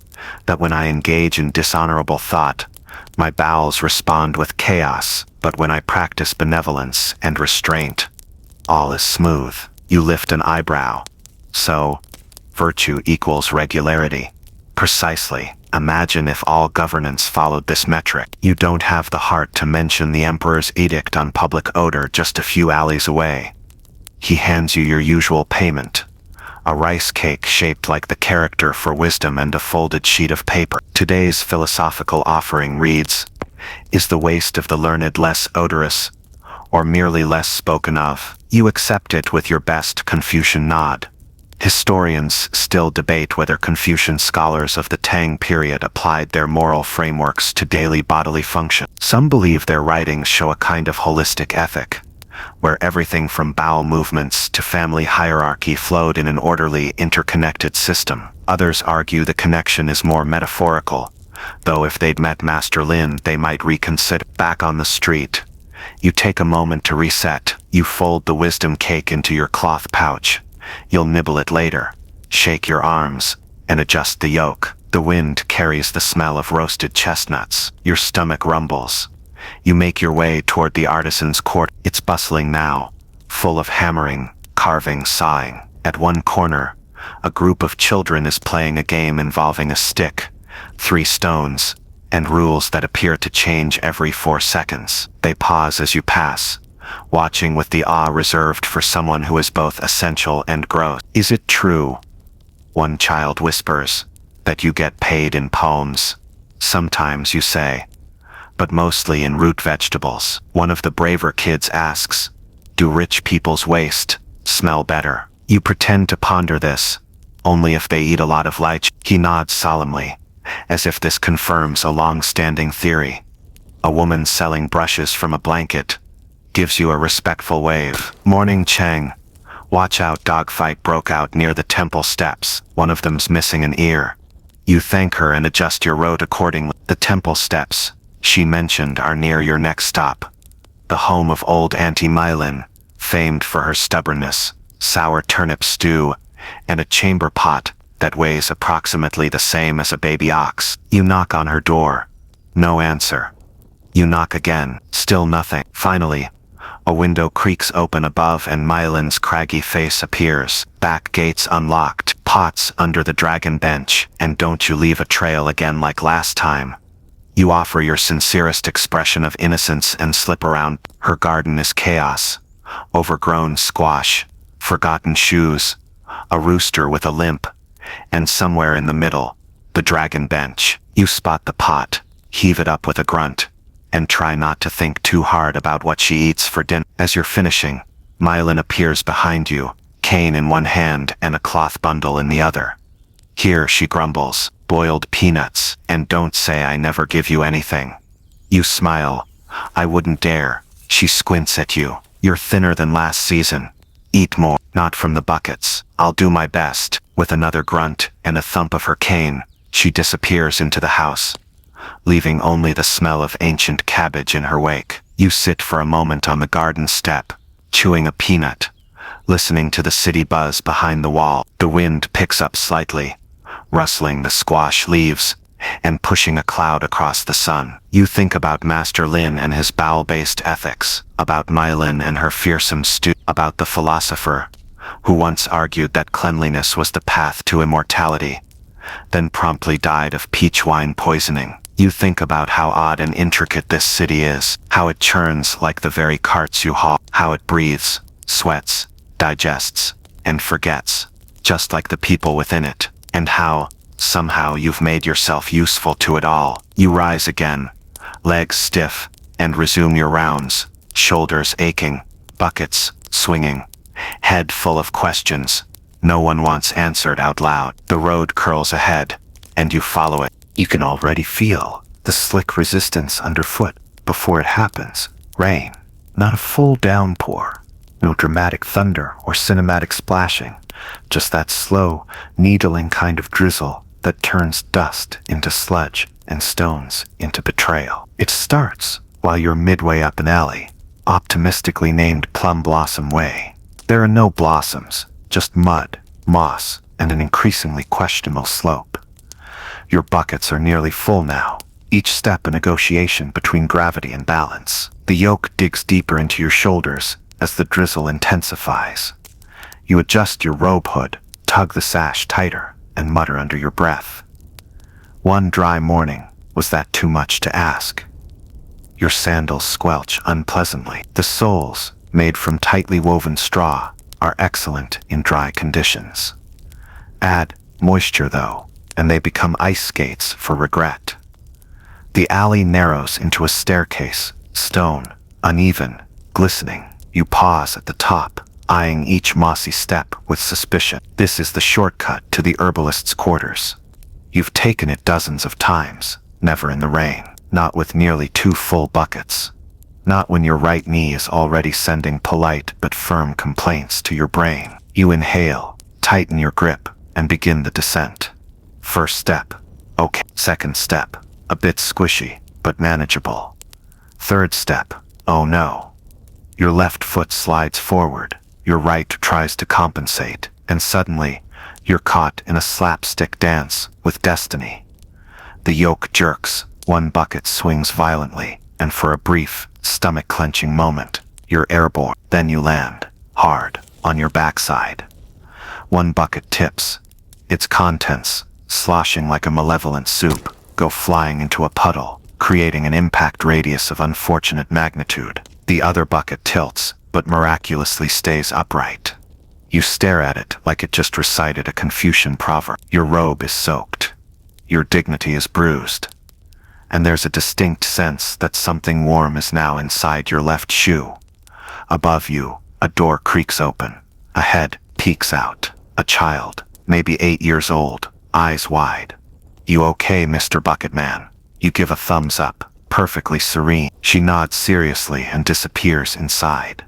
"that when I engage in dishonorable thought, my bowels respond with chaos, but when I practice benevolence and restraint, all is smooth." You lift an eyebrow. "So, virtue equals regularity." "Precisely. Imagine if all governance followed this metric. You don't have the heart to mention the emperor's edict on public odor just a few alleys away. He hands you your usual payment, a rice cake shaped like the character for wisdom and a folded sheet of paper. Today's philosophical offering reads, "Is the waste of the learned less odorous, or merely less spoken of?" You accept it with your best Confucian nod. Historians still debate whether Confucian scholars of the Tang period applied their moral frameworks to daily bodily function. Some believe their writings show a kind of holistic ethic, where everything from bowel movements to family hierarchy flowed in an orderly, interconnected system. Others argue the connection is more metaphorical, though if they'd met Master Lin, they might reconsider. Back on the street, you take a moment to reset. You fold the wisdom cake into your cloth pouch. You'll nibble it later, shake your arms, and adjust the yolk. The wind carries the smell of roasted chestnuts. Your stomach rumbles. You make your way toward the artisan's court. It's bustling now, full of hammering, carving, sawing. At one corner, a group of children is playing a game involving a stick, 3 stones, and rules that appear to change every 4 seconds. They pause as you pass, watching with the awe reserved for someone who is both essential and gross. "Is it true," one child whispers, "that you get paid in poems?" "Sometimes," you say, "but mostly in root vegetables." One of the braver kids asks, "Do rich people's waste smell better?" You pretend to ponder this, only if they eat a lot of lychee. He nods solemnly, as if this confirms a long-standing theory. A woman selling brushes from a blanket gives you a respectful wave. "Morning, Chang. Watch out, dogfight broke out near the temple steps. One of them's missing an ear." You thank her and adjust your route accordingly. The temple steps she mentioned are near your next stop, the home of old Auntie Mylin, famed for her stubbornness, sour turnip stew, and a chamber pot that weighs approximately the same as a baby ox. You knock on her door. No answer. You knock again. Still nothing. Finally, a window creaks open above and Mylin's craggy face appears. Back gates unlocked, pots under the dragon bench, and don't you leave a trail again like last time. You offer your sincerest expression of innocence and slip around. Her garden is chaos. Overgrown squash, forgotten shoes, a rooster with a limp, and somewhere in the middle, the dragon bench. You spot the pot, heave it up with a grunt, and try not to think too hard about what she eats for dinner. As you're finishing, Mylin appears behind you, cane in one hand and a cloth bundle in the other. "Here," she grumbles, "boiled peanuts, and don't say I never give you anything." You smile. "I wouldn't dare." She squints at you. "You're thinner than last season. Eat more." "Not from the buckets. I'll do my best." With another grunt and a thump of her cane, she disappears into the house, leaving only the smell of ancient cabbage in her wake. You sit for a moment on the garden step, chewing a peanut, listening to the city buzz behind the wall. The wind picks up slightly, rustling the squash leaves and pushing a cloud across the sun. You think about Master Lin and his bowel-based ethics, about Mylin and her fearsome stew, about the philosopher who once argued that cleanliness was the path to immortality, then promptly died of peach wine poisoning. You think about how odd and intricate this city is, how it churns like the very carts you haul, how it breathes, sweats, digests, and forgets, just like the people within it, and how, somehow, you've made yourself useful to it all. You rise again, legs stiff, and resume your rounds, shoulders aching, buckets swinging, head full of questions no one wants answered out loud. The road curls ahead, and you follow it. You can already feel the slick resistance underfoot before it happens. Rain, not a full downpour, no dramatic thunder or cinematic splashing, just that slow, needling kind of drizzle that turns dust into sludge and stones into betrayal. It starts while you're midway up an alley, optimistically named Plum Blossom Way. There are no blossoms, just mud, moss, and an increasingly questionable slope. Your buckets are nearly full now, each step a negotiation between gravity and balance. The yoke digs deeper into your shoulders as the drizzle intensifies. You adjust your robe hood, tug the sash tighter, and mutter under your breath, One dry morning, was that too much to ask? Your sandals squelch unpleasantly. The soles, made from tightly woven straw, are excellent in dry conditions. Add moisture though, and they become ice skates for regret. The alley narrows into a staircase, stone, uneven, glistening. You pause at the top, eyeing each mossy step with suspicion. This is the shortcut to the herbalist's quarters. You've taken it dozens of times, never in the rain, not with nearly 2 full buckets. Not when your right knee is already sending polite but firm complaints to your brain. You inhale, tighten your grip, and begin the descent. First step, okay. Second step, a bit squishy, but manageable. Third step, oh no. Your left foot slides forward, your right tries to compensate, and suddenly, you're caught in a slapstick dance with destiny. The yoke jerks, one bucket swings violently, and for a brief, stomach-clenching moment, you're airborne. Then you land, hard, on your backside. One bucket tips. Its contents, sloshing like a malevolent soup, go flying into a puddle, creating an impact radius of unfortunate magnitude. The other bucket tilts, but miraculously stays upright. You stare at it like it just recited a Confucian proverb. Your robe is soaked. Your dignity is bruised. And there's a distinct sense that something warm is now inside your left shoe. Above you, a door creaks open. A head peeks out. A child, maybe 8 years old, eyes wide. You okay, Mr. Bucketman? You give a thumbs up, perfectly serene. She nods seriously and disappears inside.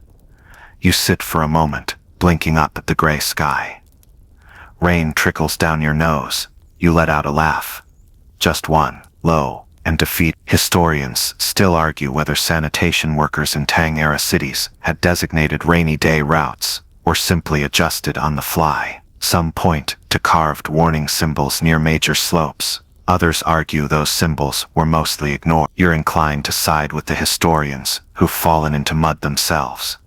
You sit for a moment, blinking up at the gray sky. Rain trickles down your nose. You let out a laugh. Just one, low, and defeat. Historians still argue whether sanitation workers in Tang-era cities had designated rainy day routes, or simply adjusted on the fly. Some point to carved warning symbols near major slopes. Others argue those symbols were mostly ignored. You're inclined to side with the historians, who've fallen into mud themselves.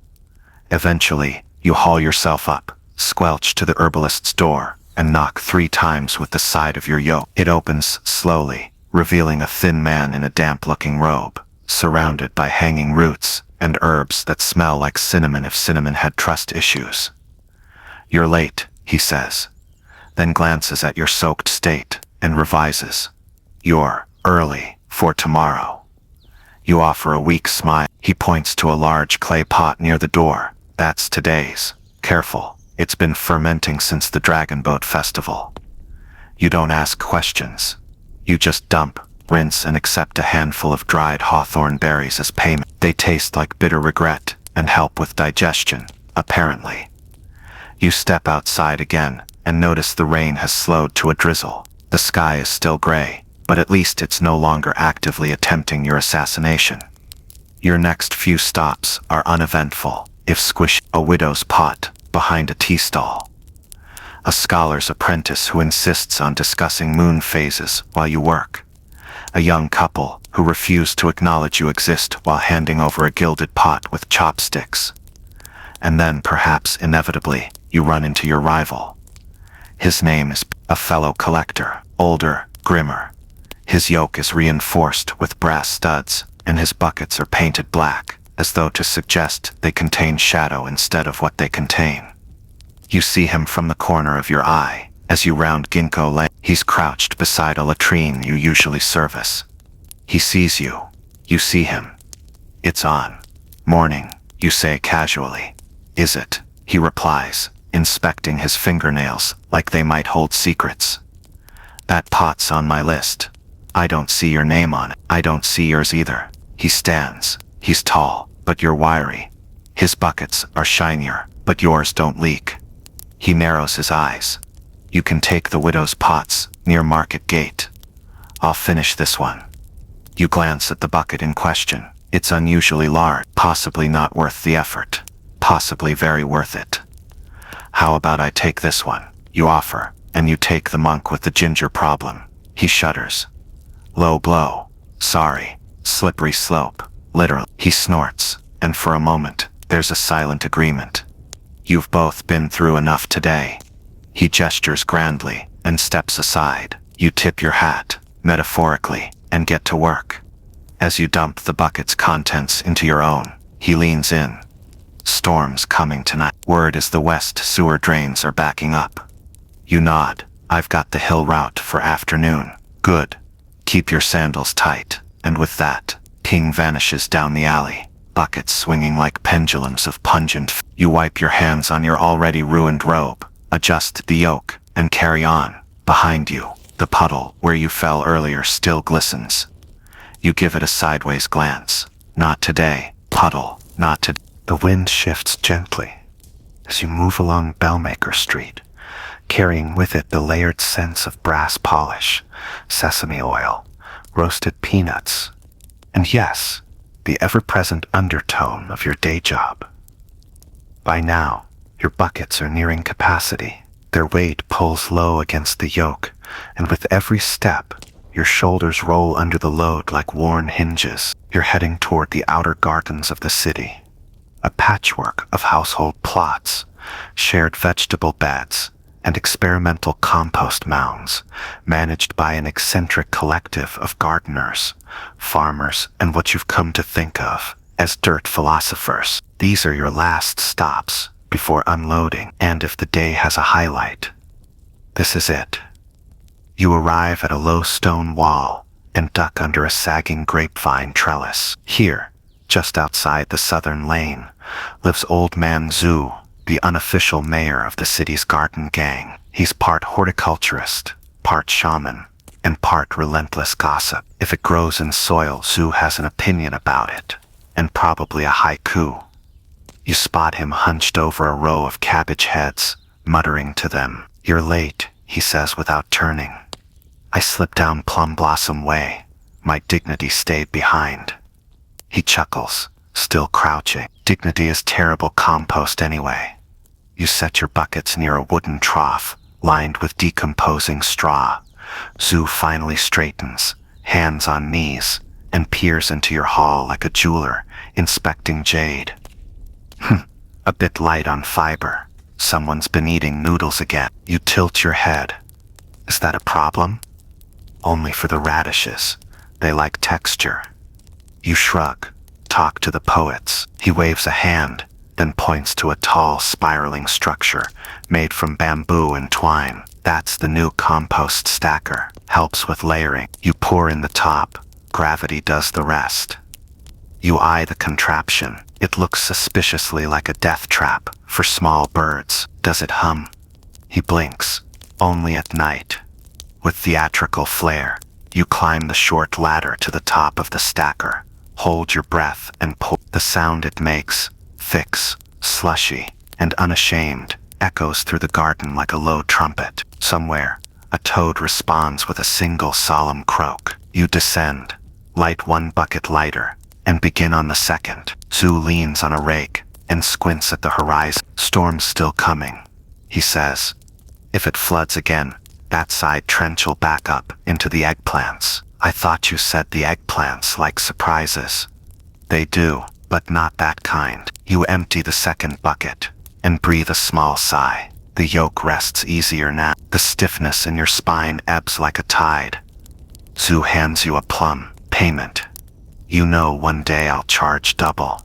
Eventually, you haul yourself up, squelch to the herbalist's door, and knock 3 times with the side of your yoke. It opens slowly, revealing a thin man in a damp-looking robe, surrounded by hanging roots and herbs that smell like cinnamon if cinnamon had trust issues. You're late, he says, then glances at your soaked state and revises. You're early for tomorrow. You offer a weak smile. He points to a large clay pot near the door. That's today's. Careful, it's been fermenting since the Dragon Boat Festival. You don't ask questions. You just dump, rinse, and accept a handful of dried hawthorn berries as payment. They taste like bitter regret and help with digestion, apparently. You step outside again and notice the rain has slowed to a drizzle. The sky is still gray, but at least it's no longer actively attempting your assassination. Your next few stops are uneventful, if squish. A widow's pot behind a tea stall. A scholar's apprentice who insists on discussing moon phases while you work. A young couple who refuse to acknowledge you exist while handing over a gilded pot with chopsticks. And then, perhaps inevitably, you run into your rival. His name is a fellow collector, older, grimmer. His yoke is reinforced with brass studs, and his buckets are painted black, as though to suggest they contain shadow instead of what they contain. You see him from the corner of your eye, as you round Ginkgo Lane. He's crouched beside a latrine you usually service. He sees you. You see him. It's on. Morning, you say casually. Is it? He replies, inspecting his fingernails like they might hold secrets. That pot's on my list. I don't see your name on it. I don't see yours either. He stands. He's tall, but you're wiry. His buckets are shinier, but yours don't leak. He narrows his eyes. You can take the widow's pots, near Market Gate. I'll finish this one. You glance at the bucket in question. It's unusually large, possibly not worth the effort. Possibly very worth it. How about I take this one? You offer, and you take the monk with the ginger problem. He shudders. Low blow. Sorry. Slippery slope. Literally. He snorts, and for a moment, there's a silent agreement. You've both been through enough today. He gestures grandly, and steps aside. You tip your hat, metaphorically, and get to work. As you dump the bucket's contents into your own, he leans in. Storm's coming tonight. Word is the west sewer drains are backing up. You nod. I've got the hill route for afternoon. Good. Keep your sandals tight. And with that, King vanishes down the alley, buckets swinging like pendulums of pungent. You wipe your hands on your already ruined robe, adjust the yoke, and carry on. Behind you, the puddle where you fell earlier still glistens. You give it a sideways glance. Not today, puddle, not today. The wind shifts gently as you move along Bellmaker Street, carrying with it the layered scents of brass polish, sesame oil, roasted peanuts, and yes, the ever-present undertone of your day job. By now, your buckets are nearing capacity. Their weight pulls low against the yoke, and with every step, your shoulders roll under the load like worn hinges. You're heading toward the outer gardens of the city. A patchwork of household plots, shared vegetable beds, and experimental compost mounds, managed by an eccentric collective of gardeners, farmers, and what you've come to think of as dirt philosophers. These are your last stops before unloading, and if the day has a highlight, this is it. You arrive at a low stone wall and duck under a sagging grapevine trellis. Here, just outside the southern lane, lives Old Man Zoo, the unofficial mayor of the city's garden gang. He's part horticulturist, part shaman, and part relentless gossip. If it grows in soil, Zoo has an opinion about it, and probably a haiku. You spot him hunched over a row of cabbage heads, muttering to them. You're late, he says without turning. I slipped down Plum Blossom Way. My dignity stayed behind. He chuckles, still crouching. Dignity is terrible compost anyway. You set your buckets near a wooden trough, lined with decomposing straw. Zoo finally straightens, hands on knees, and peers into your hall like a jeweler, inspecting jade. A bit light on fiber. Someone's been eating noodles again. You tilt your head. Is that a problem? Only for the radishes. They like texture. You shrug, talk to the poets. He waves a hand, then points to a tall, spiraling structure made from bamboo and twine. That's the new compost stacker. Helps with layering. You pour in the top. Gravity does the rest. You eye the contraption. It looks suspiciously like a death trap for small birds. Does it hum? He blinks. Only at night. With theatrical flair, you climb the short ladder to the top of the stacker. Hold your breath and pull. The sound it makes, thick, slushy, and unashamed, echoes through the garden like a low trumpet. Somewhere, a toad responds with a single solemn croak. You descend, light one bucket lighter, and begin on the second. Zoo leans on a rake and squints at the horizon. Storm's still coming, he says. If it floods again, that side trench will back up into the eggplants. I thought you said the eggplants like surprises. They do, but not that kind. You empty the second bucket and breathe a small sigh. The yoke rests easier now. The stiffness in your spine ebbs like a tide. Zoo hands you a plum. Payment. You know one day I'll charge double.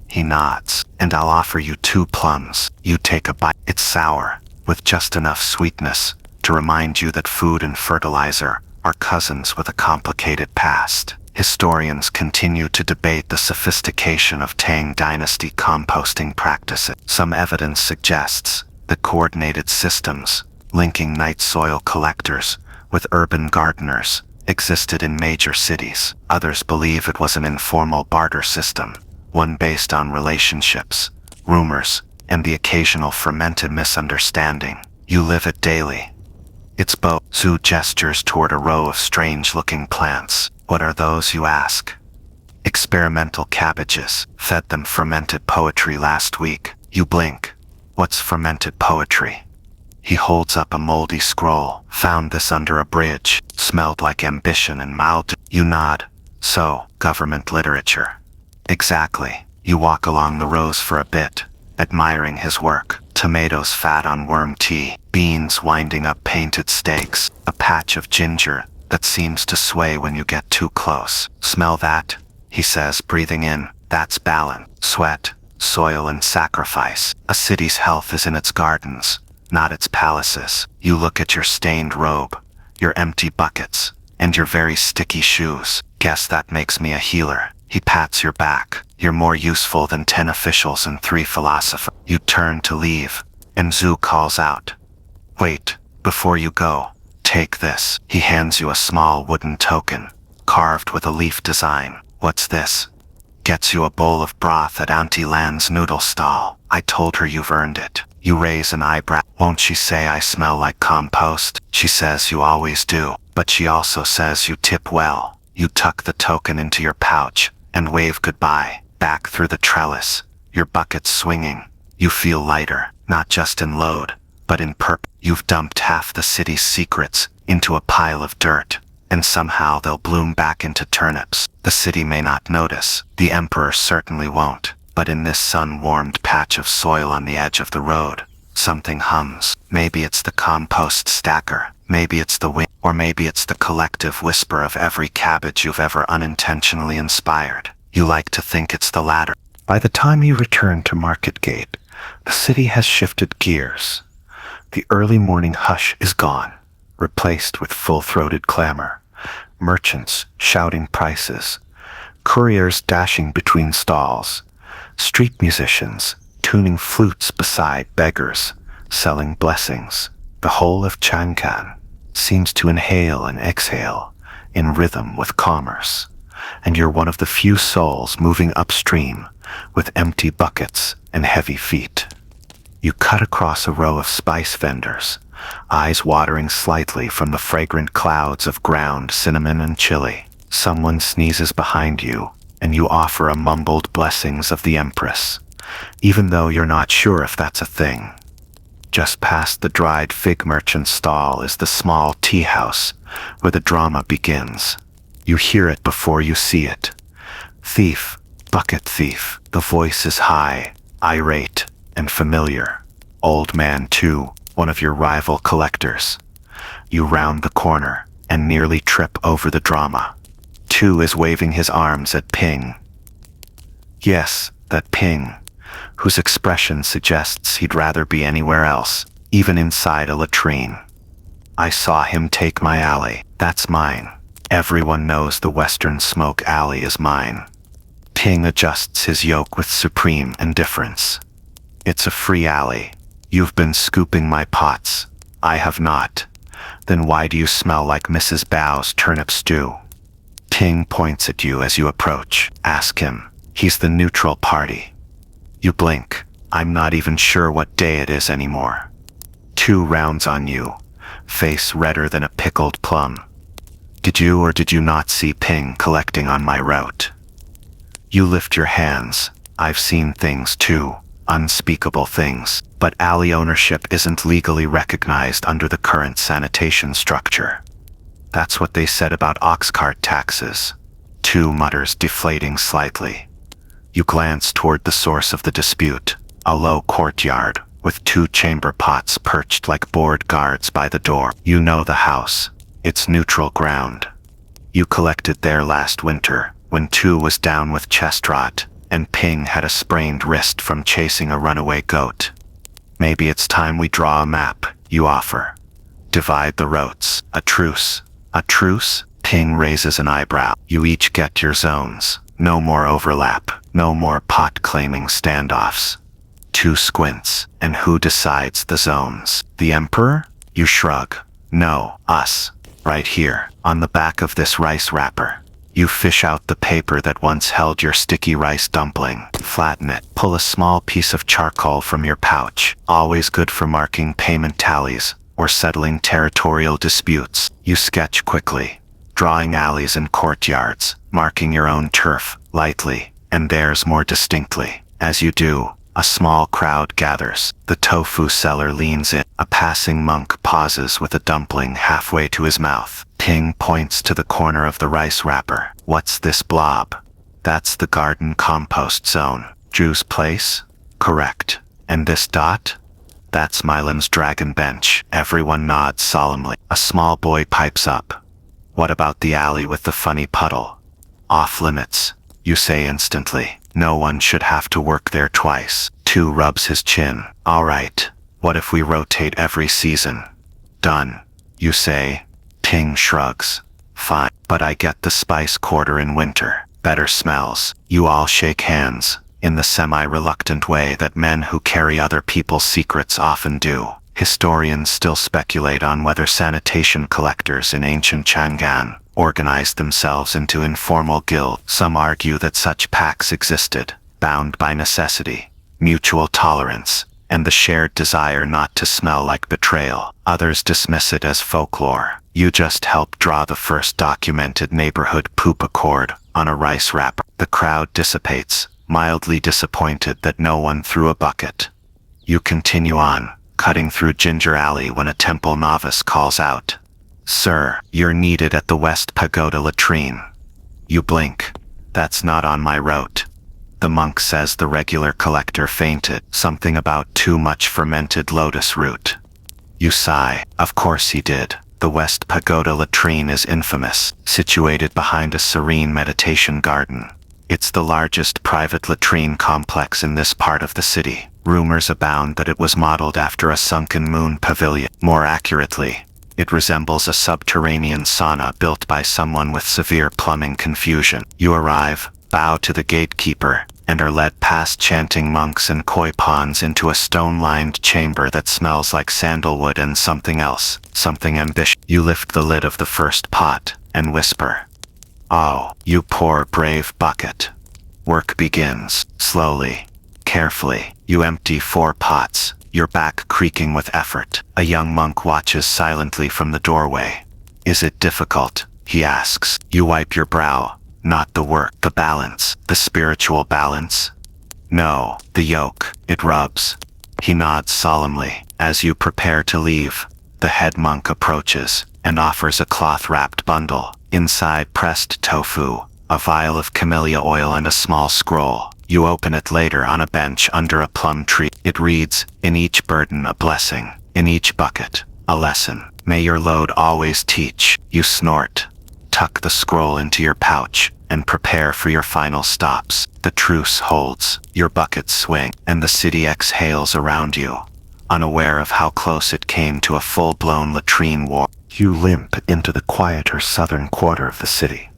He nods. And I'll offer you 2 plums. You take a bite. It's sour, with just enough sweetness to remind you that food and fertilizer are cousins with a complicated past. Historians continue to debate the sophistication of Tang Dynasty composting practices. Some evidence suggests that coordinated systems, linking night soil collectors with urban gardeners, existed in major cities. Others believe it was an informal barter system, one based on relationships, rumors, and the occasional fermented misunderstanding. You live it daily. It's both. Zoo gestures toward a row of strange-looking plants. What are those, you ask? Experimental cabbages. Fed them fermented poetry last week. You blink. What's fermented poetry? He holds up a moldy scroll. Found this under a bridge. Smelled like ambition and mild. You nod. So, government literature. Exactly. You walk along the rows for a bit, admiring his work. Tomatoes fat on worm tea, beans winding up painted steaks, a patch of ginger that seems to sway when you get too close. Smell that? He says, breathing in. That's balance, sweat, soil, and sacrifice. A city's health is in its gardens, not its palaces. You look at your stained robe, your empty buckets, and your very sticky shoes. Guess that makes me a healer. He pats your back. You're more useful than 10 officials and 3 philosophers. You turn to leave, and Zhu calls out. Wait, before you go, take this. He hands you a small wooden token, carved with a leaf design. What's this? Gets you a bowl of broth at Auntie Lan's noodle stall. I told her you've earned it. You raise an eyebrow. Won't she say I smell like compost? She says you always do, but she also says you tip well. You tuck the token into your pouch and wave goodbye. Back through the trellis, your bucket swinging. You feel lighter, not just in load, but in purpose. You've dumped half the city's secrets into a pile of dirt, and somehow they'll bloom back into turnips. The city may not notice, the emperor certainly won't, but in this sun-warmed patch of soil on the edge of the road, something hums. Maybe it's the compost stacker, maybe it's the wind, or maybe it's the collective whisper of every cabbage you've ever unintentionally inspired. You like to think it's the latter. By the time you return to Market Gate, the city has shifted gears. The early morning hush is gone, replaced with full-throated clamor. Merchants shouting prices, couriers dashing between stalls, street musicians tuning flutes beside beggars, selling blessings. The whole of Chang'an seems to inhale and exhale in rhythm with commerce, and you're one of the few souls moving upstream with empty buckets and heavy feet. You cut across a row of spice vendors, eyes watering slightly from the fragrant clouds of ground cinnamon and chili. Someone sneezes behind you, and you offer a mumbled blessings of the Empress, even though you're not sure if that's a thing. Just past the dried fig merchant's stall is the small tea house where the drama begins. You hear it before you see it. Thief, bucket thief. The voice is high, irate, and familiar. Old man too, one of your rival collectors. You round the corner and nearly trip over the drama. Tu is waving his arms at Ping. Yes, that Ping, whose expression suggests he'd rather be anywhere else, even inside a latrine. I saw him take my alley. That's mine. Everyone knows the Western Smoke Alley is mine. Ping adjusts his yoke with supreme indifference. It's a free alley. You've been scooping my pots. I have not. Then why do you smell like Mrs. Bao's turnip stew? Ping points at you as you approach. Ask him. He's the neutral party. You blink. I'm not even sure what day it is anymore. 2 rounds on you, face redder than a pickled plum. Did you or did you not see Ping collecting on my route? You lift your hands. I've seen things too, unspeakable things, but alley ownership isn't legally recognized under the current sanitation structure. That's what they said about ox cart taxes. 2 mutters, deflating slightly. You glance toward the source of the dispute, a low courtyard with 2 chamber pots perched like board guards by the door. You know the house. It's neutral ground. You collected there last winter when 2 was down with chest rot and Ping had a sprained wrist from chasing a runaway goat. Maybe it's time we draw a map, you offer. Divide the roads. A truce. A truce? Ping raises an eyebrow. You each get your zones. No more overlap. No more pot-claiming standoffs. 2 squints. And who decides the zones? The Emperor? You shrug. No, us. Right here, on the back of this rice wrapper. You fish out the paper that once held your sticky rice dumpling. Flatten it. Pull a small piece of charcoal from your pouch. Always good for marking payment tallies or settling territorial disputes. You sketch quickly, drawing alleys and courtyards, marking your own turf lightly and theirs more distinctly. As you do, a small crowd gathers. The tofu seller leans in. A passing monk pauses with a dumpling halfway to his mouth. Ping points to the corner of the rice wrapper. What's this blob? That's the garden compost zone. Drew's place? Correct. And this dot? That's Milam's dragon bench. Everyone nods solemnly. A small boy pipes up. What about the alley with the funny puddle? Off limits, you say instantly. No one should have to work there twice. 2 rubs his chin. All right, what if we rotate every season? Done, you say. Ting shrugs. Fine, but I get the spice quarter in winter. Better smells. You all shake hands, in the semi-reluctant way that men who carry other people's secrets often do. Historians still speculate on whether sanitation collectors in ancient Chang'an organized themselves into informal guilds. Some argue that such pacts existed, bound by necessity, mutual tolerance, and the shared desire not to smell like betrayal. Others dismiss it as folklore. You just helped draw the first documented neighborhood poop accord on a rice wrapper. The crowd dissipates, mildly disappointed that no one threw a bucket. You continue on, cutting through Ginger Alley when a temple novice calls out, "Sir, you're needed at the West Pagoda latrine." You blink. "That's not on my route." The monk says the regular collector fainted, something about too much fermented lotus root. You sigh. Of course he did. The West Pagoda latrine is infamous, situated behind a serene meditation garden. It's the largest private latrine complex in this part of the city. Rumors abound that it was modeled after a sunken moon pavilion. More accurately, it resembles a subterranean sauna built by someone with severe plumbing confusion. You arrive, bow to the gatekeeper, and are led past chanting monks and koi ponds into a stone-lined chamber that smells like sandalwood and something else, something ambitious. You lift the lid of the first pot, and whisper, "Oh, you poor brave bucket." Work begins. Slowly, carefully, you empty 4 pots, your back creaking with effort. A young monk watches silently from the doorway. "Is it difficult?" he asks. You wipe your brow. "Not the work, the balance, the spiritual balance." "No, the yoke, it rubs." He nods solemnly. As you prepare to leave, the head monk approaches and offers a cloth-wrapped bundle. Inside pressed tofu, a vial of camellia oil and a small scroll. You open it later on a bench under a plum tree. It reads, "In each burden a blessing, in each bucket a lesson. May your load always teach." You snort, tuck the scroll into your pouch, and prepare for your final stops. The truce holds, your buckets swing, and the city exhales around you, unaware of how close it came to a full-blown latrine war. You limp into the quieter southern quarter of the city,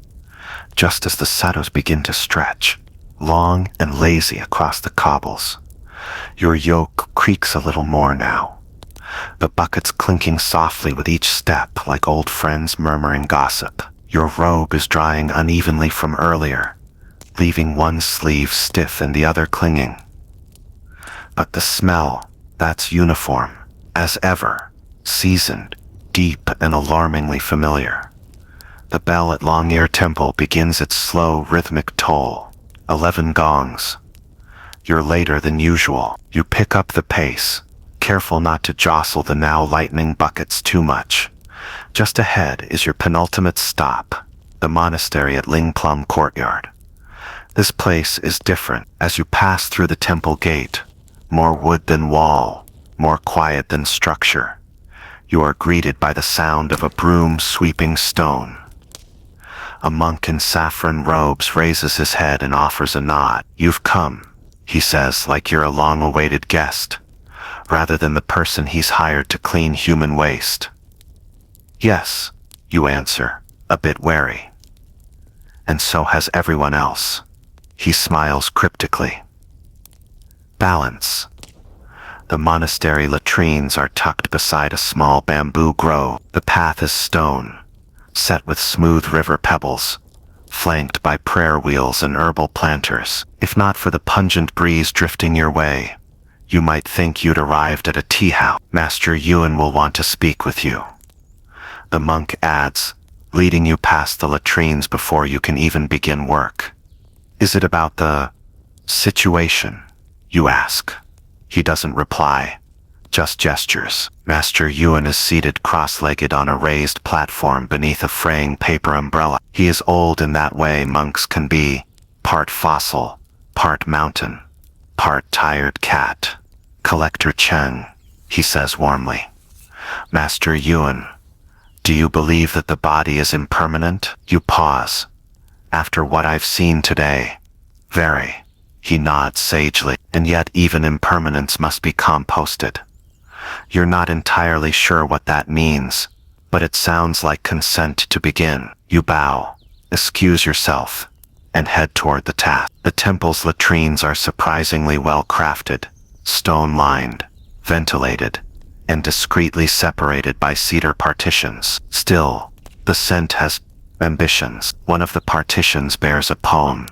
just as the shadows begin to stretch, long and lazy across the cobbles. Your yoke creaks a little more now, the buckets clinking softly with each step like old friends murmuring gossip. Your robe is drying unevenly from earlier, leaving one sleeve stiff and the other clinging. But the smell, that's uniform, as ever, seasoned, deep and alarmingly familiar. The bell at Long Ear Temple begins its slow, rhythmic toll. 11 gongs. You're later than usual. You pick up the pace, careful not to jostle the now lightening buckets too much. Just ahead is your penultimate stop, the monastery at Ling Plum Courtyard. This place is different. As you pass through the temple gate, more wood than wall, more quiet than structure, you are greeted by the sound of a broom sweeping stone. A monk in saffron robes raises his head and offers a nod. "You've come," he says, like you're a long-awaited guest, rather than the person he's hired to clean human waste. "Yes," you answer, a bit wary. "And so has everyone else." He smiles cryptically. Balance. The monastery latrines are tucked beside a small bamboo grove. The path is stone, set with smooth river pebbles, flanked by prayer wheels and herbal planters. If not for the pungent breeze drifting your way, you might think you'd arrived at a tea house. "Master Yuan will want to speak with you," the monk adds, leading you past the latrines before you can even begin work. "Is it about the situation?" you ask. He doesn't reply, just gestures. Master Yuan is seated cross-legged on a raised platform beneath a fraying paper umbrella. He is old in that way monks can be, part fossil, part mountain, part tired cat. "Collector Cheng," he says warmly. "Master Yuan, Do you believe that the body is impermanent? You pause. After what I've seen today. Very. He nods sagely. And yet even impermanence must be composted. You're not entirely sure what that means, but it sounds like consent to begin. You bow, excuse yourself, and head toward the task. The temple's latrines are surprisingly well crafted, stone-lined, ventilated, and discreetly separated by cedar partitions. Still, the scent has ambitions. One of the partitions bears a poem.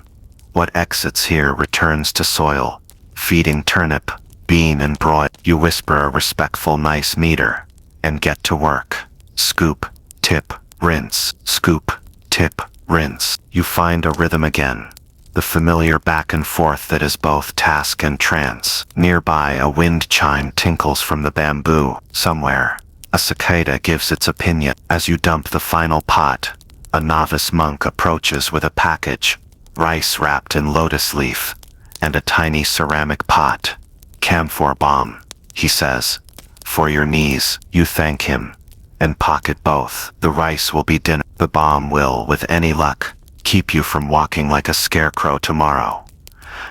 What exits here returns to soil, feeding turnip, bean and broil. You whisper a respectful nice meter, and get to work. Scoop, tip, rinse, scoop, tip, rinse. You find a rhythm again. The familiar back and forth that is both task and trance. Nearby, a wind chime tinkles from the bamboo. Somewhere, a cicada gives its opinion. As you dump the final pot, a novice monk approaches with a package, rice wrapped in lotus leaf, and a tiny ceramic pot. Camphor bomb, he says. For your knees. You thank him, and pocket both. The rice will be dinner. The bomb will, with any luck, keep you from walking like a scarecrow tomorrow.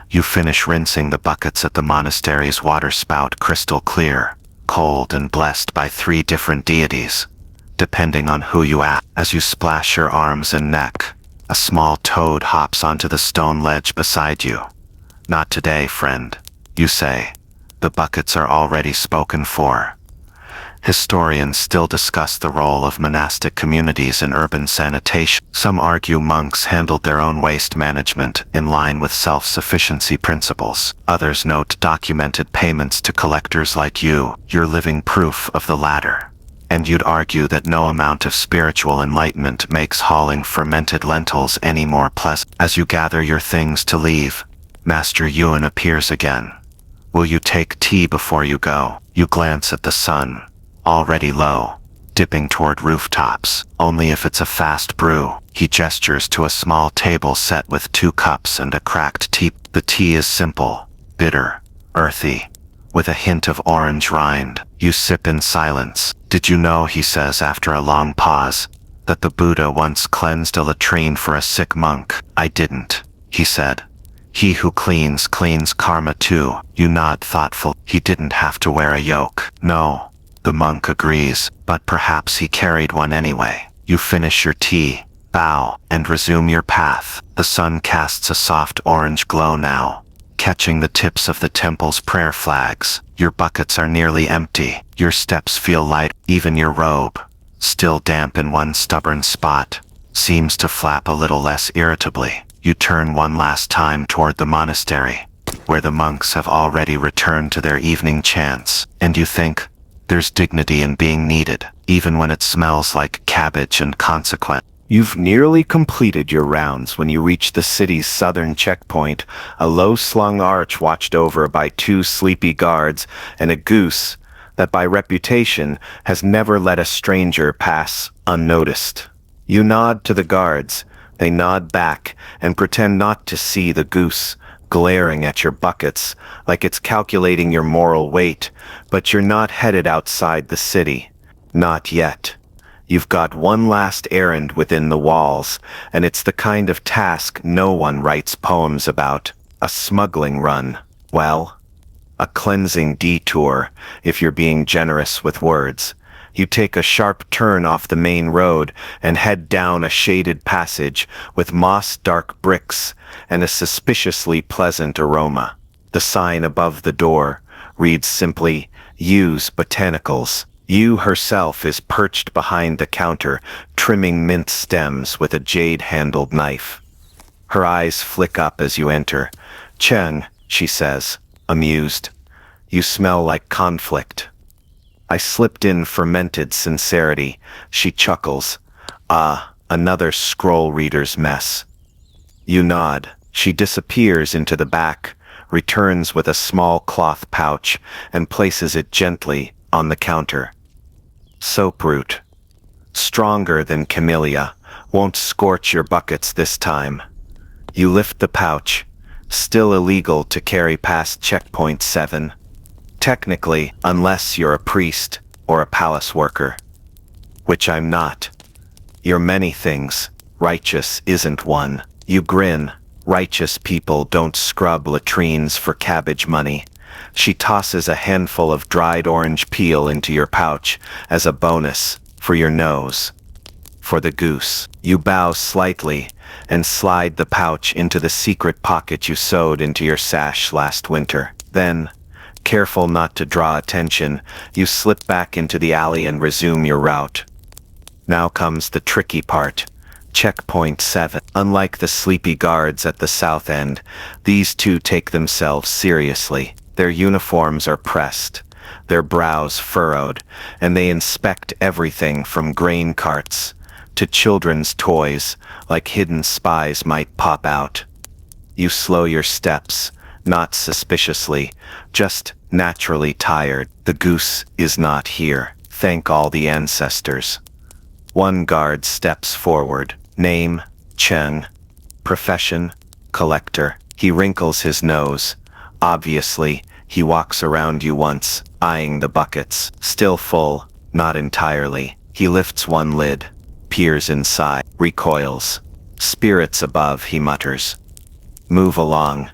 You finish rinsing the buckets at the monastery's water spout crystal clear, cold and blessed by 3 different deities, depending on who you ask. As you splash your arms and neck, a small toad hops onto the stone ledge beside you. Not today, friend, you say. The buckets are already spoken for. Historians still discuss the role of monastic communities in urban sanitation. Some argue monks handled their own waste management in line with self-sufficiency principles. Others note documented payments to collectors like you. You're living proof of the latter. And you'd argue that no amount of spiritual enlightenment makes hauling fermented lentils any more pleasant. As you gather your things to leave, Master Yuan appears again. Will you take tea before you go? You glance at the sun, already low, dipping toward rooftops. Only if it's a fast brew. He gestures to a small table set with 2 cups and a cracked tea. The tea is simple, bitter, earthy, with a hint of orange rind. You sip in silence. Did you know, he says after a long pause, that the Buddha once cleansed a latrine for a sick monk? I didn't, he said. He who cleans, cleans karma too. You nod thoughtful. He didn't have to wear a yoke. No, the monk agrees, but perhaps he carried one anyway. You finish your tea, bow, and resume your path. The sun casts a soft orange glow now, catching the tips of the temple's prayer flags. Your buckets are nearly empty. Your steps feel light. Even your robe, still damp in one stubborn spot, seems to flap a little less irritably. You turn one last time toward the monastery, where the monks have already returned to their evening chants, and you think, there's dignity in being needed, even when it smells like cabbage and consequence. You've nearly completed your rounds when you reach the city's southern checkpoint, a low-slung arch watched over by 2 sleepy guards and a goose that by reputation has never let a stranger pass unnoticed. You nod to the guards. They nod back and pretend not to see the goose glaring at your buckets like it's calculating your moral weight, but you're not headed outside the city. Not yet. You've got one last errand within the walls, and it's the kind of task no one writes poems about. A smuggling run. Well, a cleansing detour, if you're being generous with words. You take a sharp turn off the main road and head down a shaded passage with moss-dark bricks and a suspiciously pleasant aroma. The sign above the door reads simply, "Use Botanicals." Yu herself is perched behind the counter, trimming mint stems with a jade-handled knife. Her eyes flick up as you enter. "Cheng," she says, amused. "You smell like conflict." I slipped in fermented sincerity. She chuckles. "Ah, another scroll reader's mess." You nod. She disappears into the back, returns with a small cloth pouch, and places it gently on the counter. "Soap-root. Stronger than camellia. Won't scorch your buckets this time." You lift the pouch. Still illegal to carry past checkpoint 7. Technically, unless you're a priest or a palace worker. which I'm not. You're many things. Righteous isn't one. You grin. Righteous people don't scrub latrines for cabbage money. She tosses a handful of dried orange peel into your pouch as a bonus for your nose. For the goose. You bow slightly and slide the pouch into the secret pocket you sewed into your sash last winter. Then, careful not to draw attention, you slip back into the alley and resume your route. Now comes the tricky part. Checkpoint 7. Unlike the sleepy guards at the south end, these two take themselves seriously. Their uniforms are pressed, their brows furrowed, and they inspect everything from grain carts to children's toys, like hidden spies might pop out. You slow your steps, not suspiciously, just naturally tired. The goose is not here. Thank all the ancestors. One guard steps forward. Name, Cheng. Profession, collector. He wrinkles his nose. Obviously, he walks around you once, eyeing the buckets. Still full, not entirely. He lifts one lid, peers inside, recoils. Spirits above, he mutters. Move along.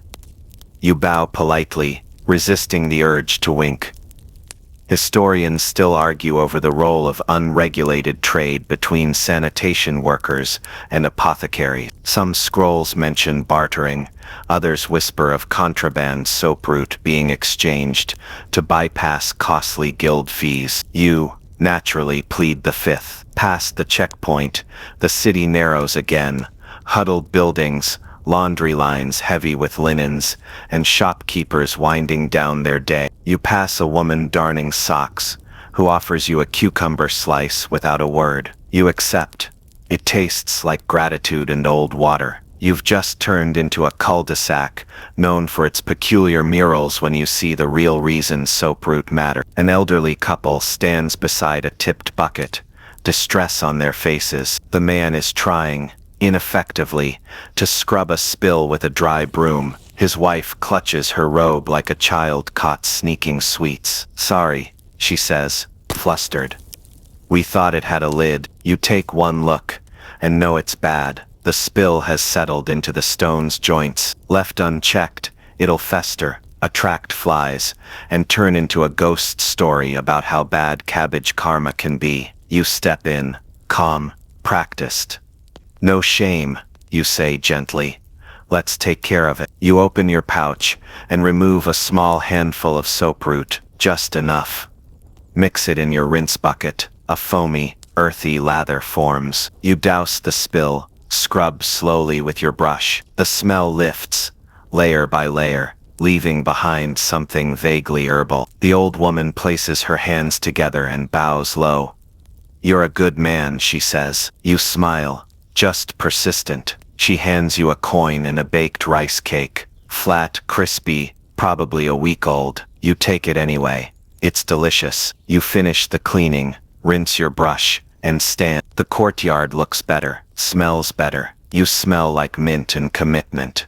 You bow politely, resisting the urge to wink. Historians still argue over the role of unregulated trade between sanitation workers and apothecaries. Some scrolls mention bartering, others whisper of contraband soap root being exchanged to bypass costly guild fees. You, naturally, plead the fifth. Past the checkpoint, the city narrows again. Huddled buildings, laundry lines heavy with linens, and shopkeepers winding down their day. You pass a woman darning socks, who offers you a cucumber slice without a word. You accept. It tastes like gratitude and old water. You've just turned into a cul-de-sac, known for its peculiar murals when you see the real reason soap root matter. An elderly couple stands beside a tipped bucket, distress on their faces. The man is trying, ineffectively, to scrub a spill with a dry broom. His wife clutches her robe like a child caught sneaking sweets. Sorry, she says, flustered. We thought it had a lid. You take one look, and know it's bad. The spill has settled into the stone's joints. Left unchecked, it'll fester, attract flies, and turn into a ghost story about how bad cabbage karma can be. You step in, calm, practiced. No shame, you say gently. Let's take care of it. You open your pouch and remove a small handful of soap root, just enough. Mix it in your rinse bucket. A foamy, earthy lather forms. You douse the spill, scrub slowly with your brush. The smell lifts, layer by layer, leaving behind something vaguely herbal. The old woman places her hands together and bows low. You're a good man, she says. You smile. Just persistent. She hands you a coin and a baked rice cake. Flat, crispy, probably a week old. You take it anyway. It's delicious. You finish the cleaning, rinse your brush, and stand. The courtyard looks better, smells better. You smell like mint and commitment.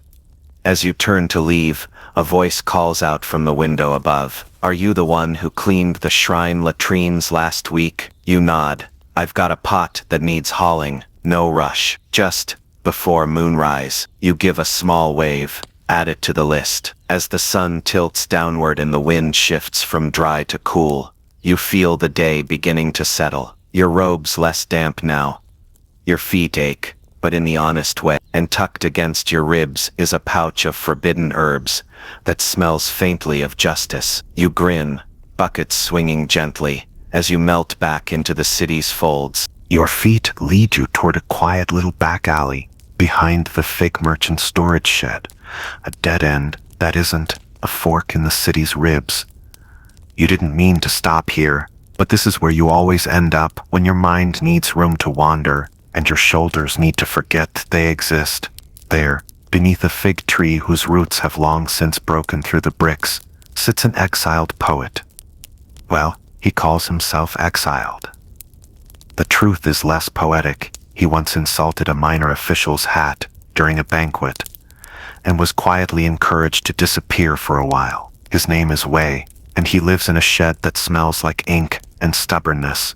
As you turn to leave, a voice calls out from the window above. Are you the one who cleaned the shrine latrines last week? You nod. I've got a pot that needs hauling. No rush. Just before moonrise, you give a small wave. Add it to the list. As the sun tilts downward and the wind shifts from dry to cool, you feel the day beginning to settle. Your robe's less damp now. Your feet ache, but in the honest way. And tucked against your ribs is a pouch of forbidden herbs that smells faintly of justice. You grin, buckets swinging gently, as you melt back into the city's folds. Your feet lead you toward a quiet little back alley behind the fake merchant storage shed, a dead end that isn't a fork in the city's ribs. You didn't mean to stop here, but this is where you always end up when your mind needs room to wander and your shoulders need to forget they exist. There, beneath a fig tree whose roots have long since broken through the bricks, sits an exiled poet. Well, he calls himself exiled. The truth is less poetic. He once insulted a minor official's hat during a banquet, and was quietly encouraged to disappear for a while. His name is Wei, and he lives in a shed that smells like ink and stubbornness.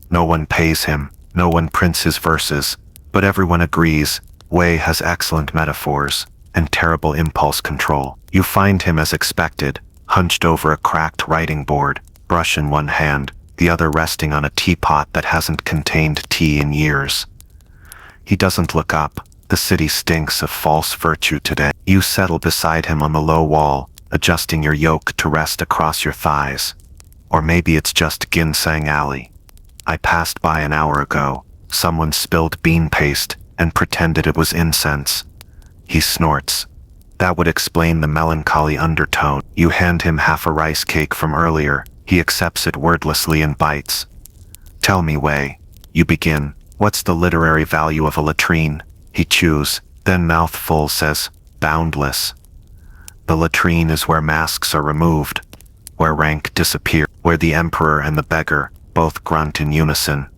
No one pays him, no one prints his verses, but everyone agrees Wei has excellent metaphors and terrible impulse control. You find him as expected, hunched over a cracked writing board, brush in one hand, the other resting on a teapot that hasn't contained tea in years. He doesn't look up. The city stinks of false virtue today. You settle beside him on the low wall, adjusting your yoke to rest across your thighs. Or maybe it's just Ginseng Alley. I passed by an hour ago. Someone spilled bean paste and pretended it was incense. He snorts. That would explain the melancholy undertone. You hand him half a rice cake from earlier. He accepts it wordlessly and bites. Tell me, Wei. You begin. What's the literary value of a latrine? He chews, then mouthful says, boundless. The latrine is where masks are removed, where rank disappears, where the emperor and the beggar both grunt in unison.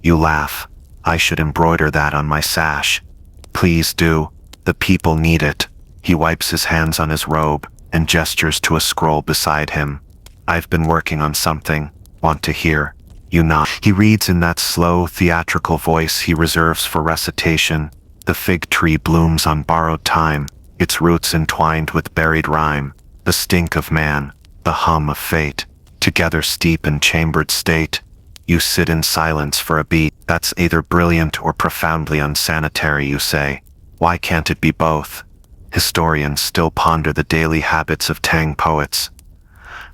You laugh. I should embroider that on my sash. Please do. The people need it. He wipes his hands on his robe and gestures to a scroll beside him. I've been working on something. Want to hear? You nod. He reads in that slow, theatrical voice he reserves for recitation. The fig tree blooms on borrowed time, its roots entwined with buried rhyme. The stink of man, the hum of fate, together steep in chambered state. You sit in silence for a beat. That's either brilliant or profoundly unsanitary, you say. Why can't it be both? Historians still ponder the daily habits of Tang poets.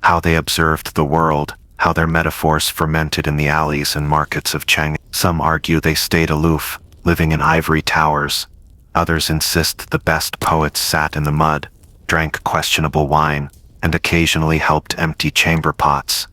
How they observed the world, how their metaphors fermented in the alleys and markets of Chang. Some argue they stayed aloof, living in ivory towers. Others insist the best poets sat in the mud, drank questionable wine, and occasionally helped empty chamber pots.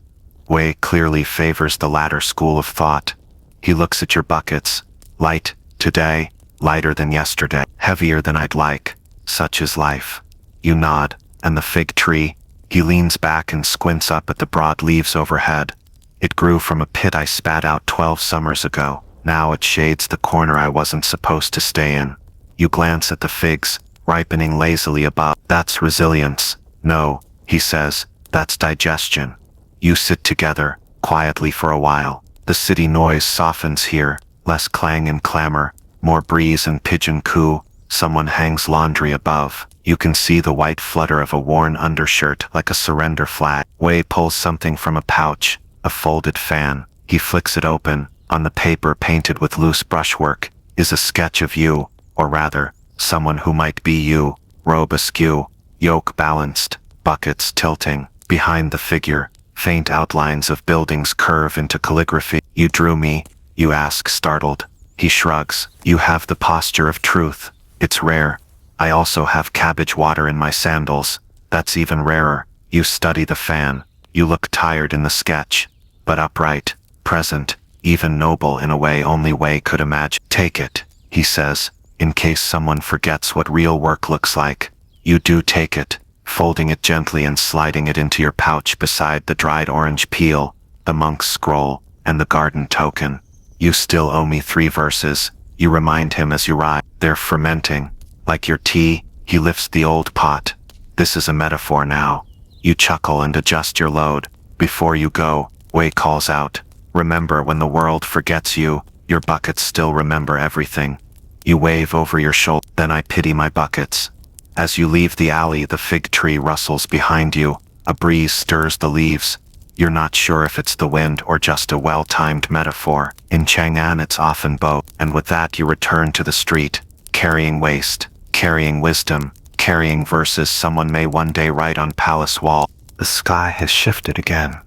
Wei clearly favors the latter school of thought. He looks at your buckets. Light, today, lighter than yesterday, heavier than I'd like. Such is life. You nod, and the fig tree. He leans back and squints up at the broad leaves overhead. It grew from a pit I spat out 12 summers ago. Now it shades the corner I wasn't supposed to stay in. You glance at the figs, ripening lazily above. That's resilience. No, he says, that's digestion. You sit together, quietly for a while. The city noise softens here, less clang and clamor, more breeze and pigeon coo. Someone hangs laundry above. You can see the white flutter of a worn undershirt like a surrender flag. Wei pulls something from a pouch, a folded fan. He flicks it open. On the paper painted with loose brushwork is a sketch of you, or rather, someone who might be you, robe askew, yoke balanced, buckets tilting. Behind the figure, faint outlines of buildings curve into calligraphy. You drew me, you ask, startled. He shrugs. You have the posture of truth. It's rare. I also have cabbage water in my sandals. That's even rarer. You study the fan. You look tired in the sketch, but upright, present, even noble in a way only Wei could imagine. Take it, he says, in case someone forgets what real work looks like. You do take it, folding it gently and sliding it into your pouch beside the dried orange peel, the monk's scroll, and the garden token. You still owe me 3 verses, you remind him as you rise. They're fermenting. Like your tea, he lifts the old pot. This is a metaphor now. You chuckle and adjust your load. Before you go, Wei calls out, remember when the world forgets you, your buckets still remember everything. You wave over your shoulder. Then I pity my buckets. As you leave the alley, the fig tree rustles behind you. A breeze stirs the leaves. You're not sure if it's the wind or just a well-timed metaphor. In Chang'an it's often both. And with that you return to the street, carrying waste, carrying wisdom, carrying verses someone may one day write on palace wall. The sky has shifted again,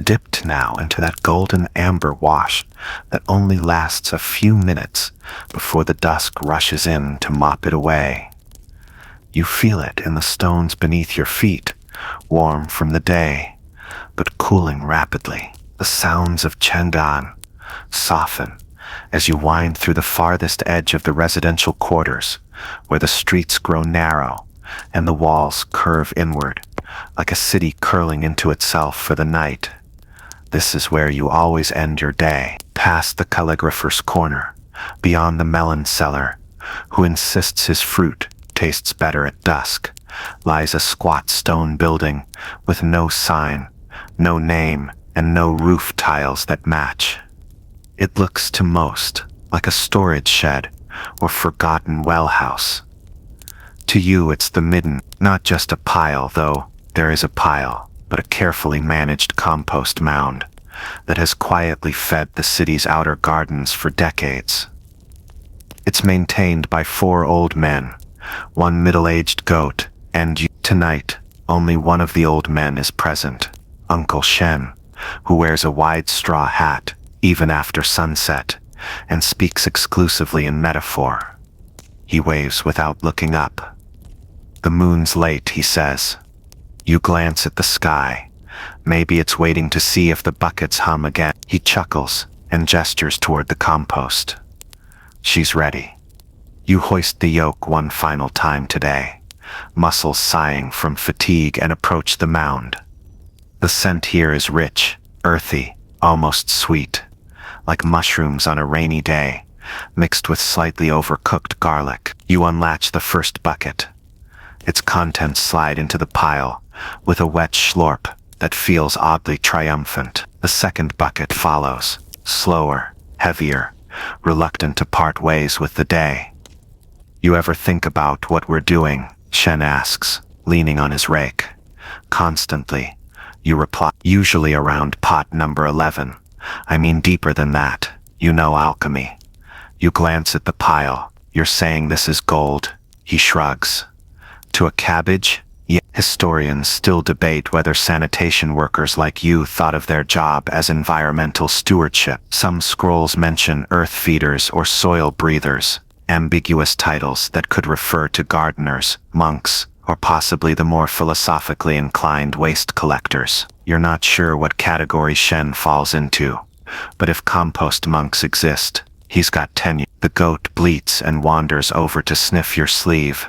dipped now into that golden amber wash that only lasts a few minutes before the dusk rushes in to mop it away. You feel it in the stones beneath your feet, warm from the day, but cooling rapidly. The sounds of Chang'an soften as you wind through the farthest edge of the residential quarters, where the streets grow narrow and the walls curve inward, like a city curling into itself for the night. This is where you always end your day. Past the calligrapher's corner, beyond the melon seller, who insists his fruit tastes better at dusk, lies a squat stone building with no sign, no name, and no roof tiles that match. It looks to most like a storage shed or forgotten well house. To you it's the midden, not just a pile, though there is a pile, but a carefully managed compost mound that has quietly fed the city's outer gardens for decades. It's maintained by 4 old men, 1 middle-aged goat, and you. Tonight, only one of the old men is present, Uncle Shen, who wears a wide straw hat, even after sunset, and speaks exclusively in metaphor. He waves without looking up. The moon's late, he says. You glance at the sky. Maybe it's waiting to see if the buckets hum again. He chuckles and gestures toward the compost. She's ready. You hoist the yoke one final time today, muscles sighing from fatigue, and approach the mound. The scent here is rich, earthy, almost sweet, like mushrooms on a rainy day, mixed with slightly overcooked garlic. You unlatch the first bucket. Its contents slide into the pile with a wet slurp that feels oddly triumphant. The second bucket follows, slower, heavier, reluctant to part ways with the day. You ever think about what we're doing? Shen asks, leaning on his rake. Constantly. You reply, usually around pot number 11. I mean deeper than that. You know alchemy. You glance at the pile. You're saying this is gold. He shrugs. To a cabbage? Yeah. Historians still debate whether sanitation workers like you thought of their job as environmental stewardship. Some scrolls mention earth feeders or soil breathers, ambiguous titles that could refer to gardeners, monks, or possibly the more philosophically inclined waste collectors. You're not sure what category Shen falls into, but if compost monks exist, he's got tenure. The goat bleats and wanders over to sniff your sleeve.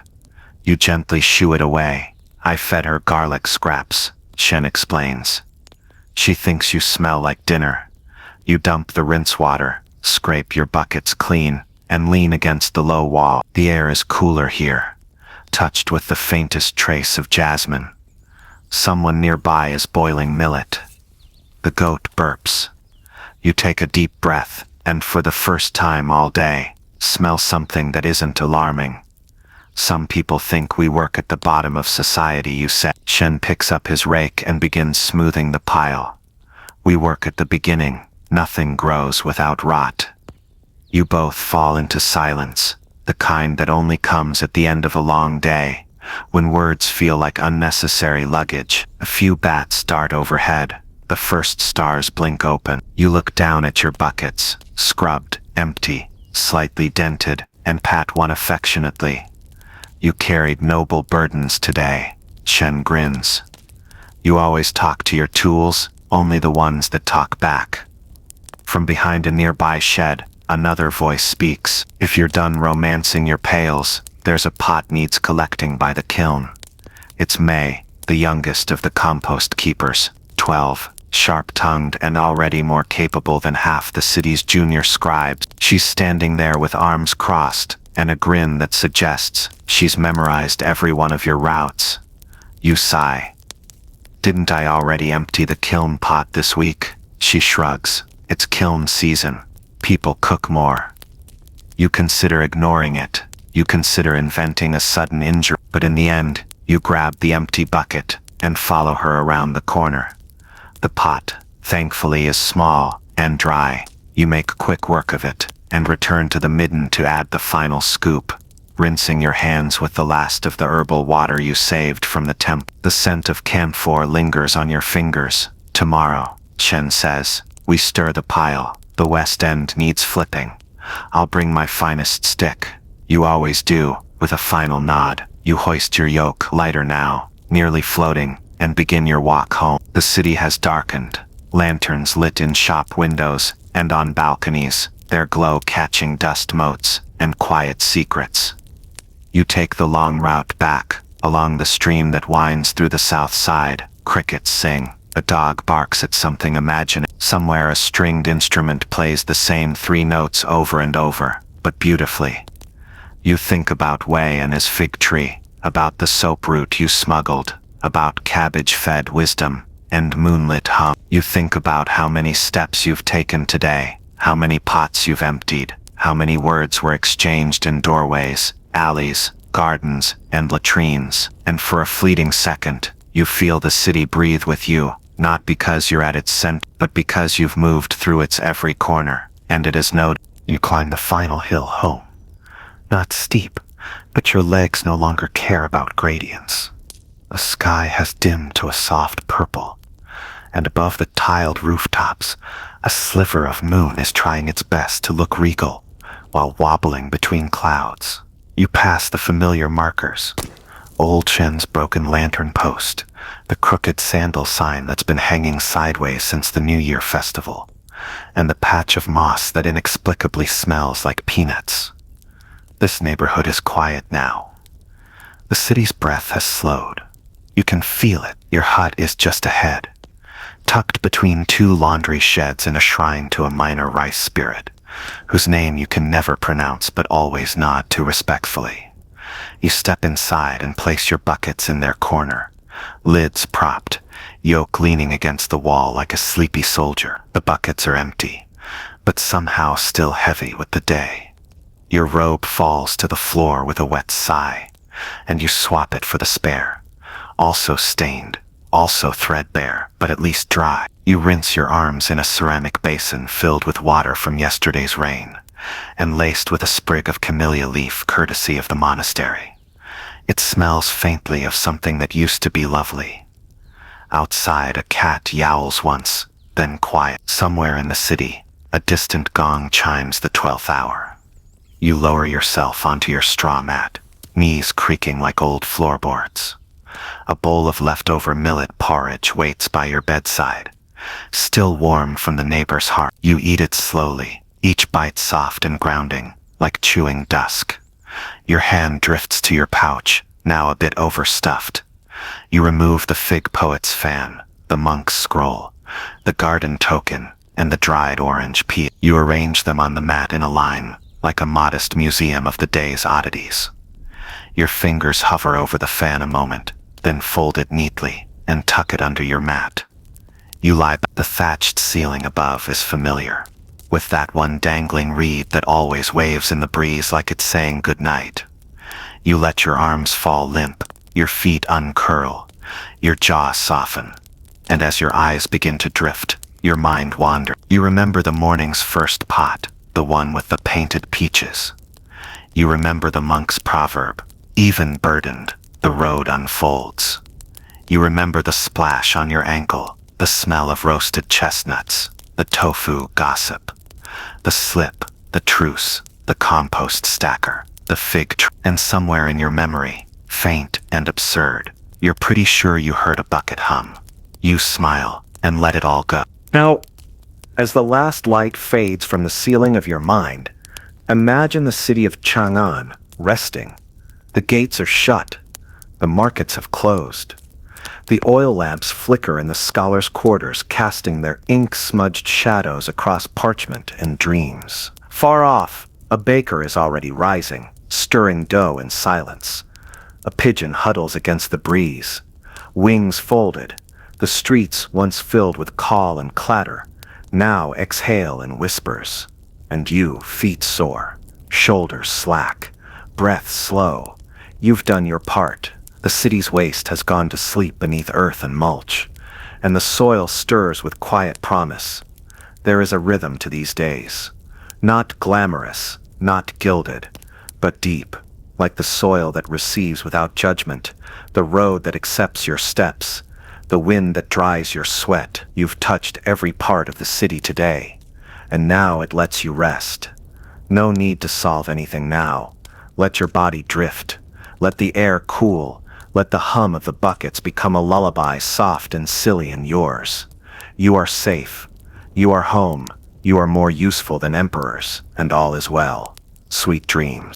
You gently shoo it away. I fed her garlic scraps, Shen explains. She thinks you smell like dinner. You dump the rinse water, scrape your buckets clean, and lean against the low wall. The air is cooler here, touched with the faintest trace of jasmine. Someone nearby is boiling millet. The goat burps. You take a deep breath, and for the first time all day, smell something that isn't alarming. Some people think we work at the bottom of society, you say. Shen picks up his rake and begins smoothing the pile. We work at the beginning. Nothing grows without rot. You both fall into silence, the kind that only comes at the end of a long day, when words feel like unnecessary luggage. A few bats dart overhead. The first stars blink open. You look down at your buckets, scrubbed, empty, slightly dented, and pat one affectionately. You carried noble burdens today, Shen grins. You always talk to your tools, only the ones that talk back. From behind a nearby shed, another voice speaks. If you're done romancing your pails, there's a pot needs collecting by the kiln. It's May, the youngest of the compost keepers, 12, sharp-tongued and already more capable than half the city's junior scribes. She's standing there with arms crossed, and a grin that suggests she's memorized every one of your routes. You sigh. Didn't I already empty the kiln pot this week? She shrugs. It's kiln season. People cook more. You consider ignoring it. You consider inventing a sudden injury. But in the end, you grab the empty bucket and follow her around the corner. The pot, thankfully, is small and dry. You make quick work of it and return to the midden to add the final scoop, rinsing your hands with the last of the herbal water you saved from the temple. The scent of camphor lingers on your fingers. Tomorrow, Shen says, we stir the pile. The west end needs flipping. I'll bring my finest stick. You always do, with a final nod. You hoist your yoke, lighter now, nearly floating, and begin your walk home. The city has darkened. Lanterns lit in shop windows and on balconies, their glow catching dust motes and quiet secrets. You take the long route back, along the stream that winds through the south side. Crickets sing. A dog barks at something imaginary. Somewhere a stringed instrument plays the same 3 notes over and over, but beautifully. You think about Wei and his fig tree, about the soap root you smuggled, about cabbage-fed wisdom, and moonlit hum. You think about how many steps you've taken today, How many pots you've emptied, how many words were exchanged in doorways, alleys, gardens, and latrines, and for a fleeting second, you feel the city breathe with you, not because you're at its center, but because you've moved through its every corner, and it is no. You climb the final hill home. Not steep, but your legs no longer care about gradients. The sky has dimmed to a soft purple, and above the tiled rooftops, a sliver of moon is trying its best to look regal, while wobbling between clouds. You pass the familiar markers. Old Chen's broken lantern post, the crooked sandal sign that's been hanging sideways since the New Year festival, and the patch of moss that inexplicably smells like peanuts. This neighborhood is quiet now. The city's breath has slowed. You can feel it. Your hut is just ahead, tucked between two laundry sheds and a shrine to a minor rice spirit, whose name you can never pronounce but always nod to respectfully. You step inside and place your buckets in their corner, lids propped, yoke leaning against the wall like a sleepy soldier. The buckets are empty, but somehow still heavy with the day. Your robe falls to the floor with a wet sigh, and you swap it for the spare, also stained, also threadbare, but at least dry. You rinse your arms in a ceramic basin filled with water from yesterday's rain, and laced with a sprig of camellia leaf courtesy of the monastery. It smells faintly of something that used to be lovely. Outside, a cat yowls once, then quiet. Somewhere in the city, a distant gong chimes the 12th hour. You lower yourself onto your straw mat, knees creaking like old floorboards. A bowl of leftover millet porridge waits by your bedside, still warm from the neighbor's hearth. You eat it slowly, each bite soft and grounding, like chewing dusk. Your hand drifts to your pouch, now a bit overstuffed. You remove the fig poet's fan, the monk's scroll, the garden token, and the dried orange peel. You arrange them on the mat in a line, like a modest museum of the day's oddities. Your fingers hover over the fan a moment, then fold it neatly and tuck it under your mat. You lie back. The thatched ceiling above is familiar, with that one dangling reed that always waves in the breeze like it's saying goodnight. You let your arms fall limp, your feet uncurl, your jaw soften, and as your eyes begin to drift, your mind wanders. You remember the morning's first pot, the one with the painted peaches. You remember the monk's proverb, even burdened, the road unfolds. You remember the splash on your ankle, the smell of roasted chestnuts, the tofu gossip, the slip, the truce, the compost stacker, the fig tree. And somewhere in your memory, faint and absurd, you're pretty sure you heard a bucket hum. You smile and let it all go. Now, as the last light fades from the ceiling of your mind, imagine the city of Chang'an resting. The gates are shut. The markets have closed. The oil lamps flicker in the scholars' quarters, casting their ink-smudged shadows across parchment and dreams. Far off, a baker is already rising, stirring dough in silence. A pigeon huddles against the breeze, wings folded. The streets, once filled with call and clatter, now exhale in whispers. And you, feet sore, shoulders slack, breath slow. You've done your part. The city's waste has gone to sleep beneath earth and mulch, and the soil stirs with quiet promise. There is a rhythm to these days, not glamorous, not gilded, but deep, like the soil that receives without judgment, the road that accepts your steps, the wind that dries your sweat. You've touched every part of the city today, and now it lets you rest. No need to solve anything now. Let your body drift. Let the air cool. Let the hum of the buckets become a lullaby soft and silly in yours. You are safe. You are home. You are more useful than emperors, and all is well. Sweet dreams.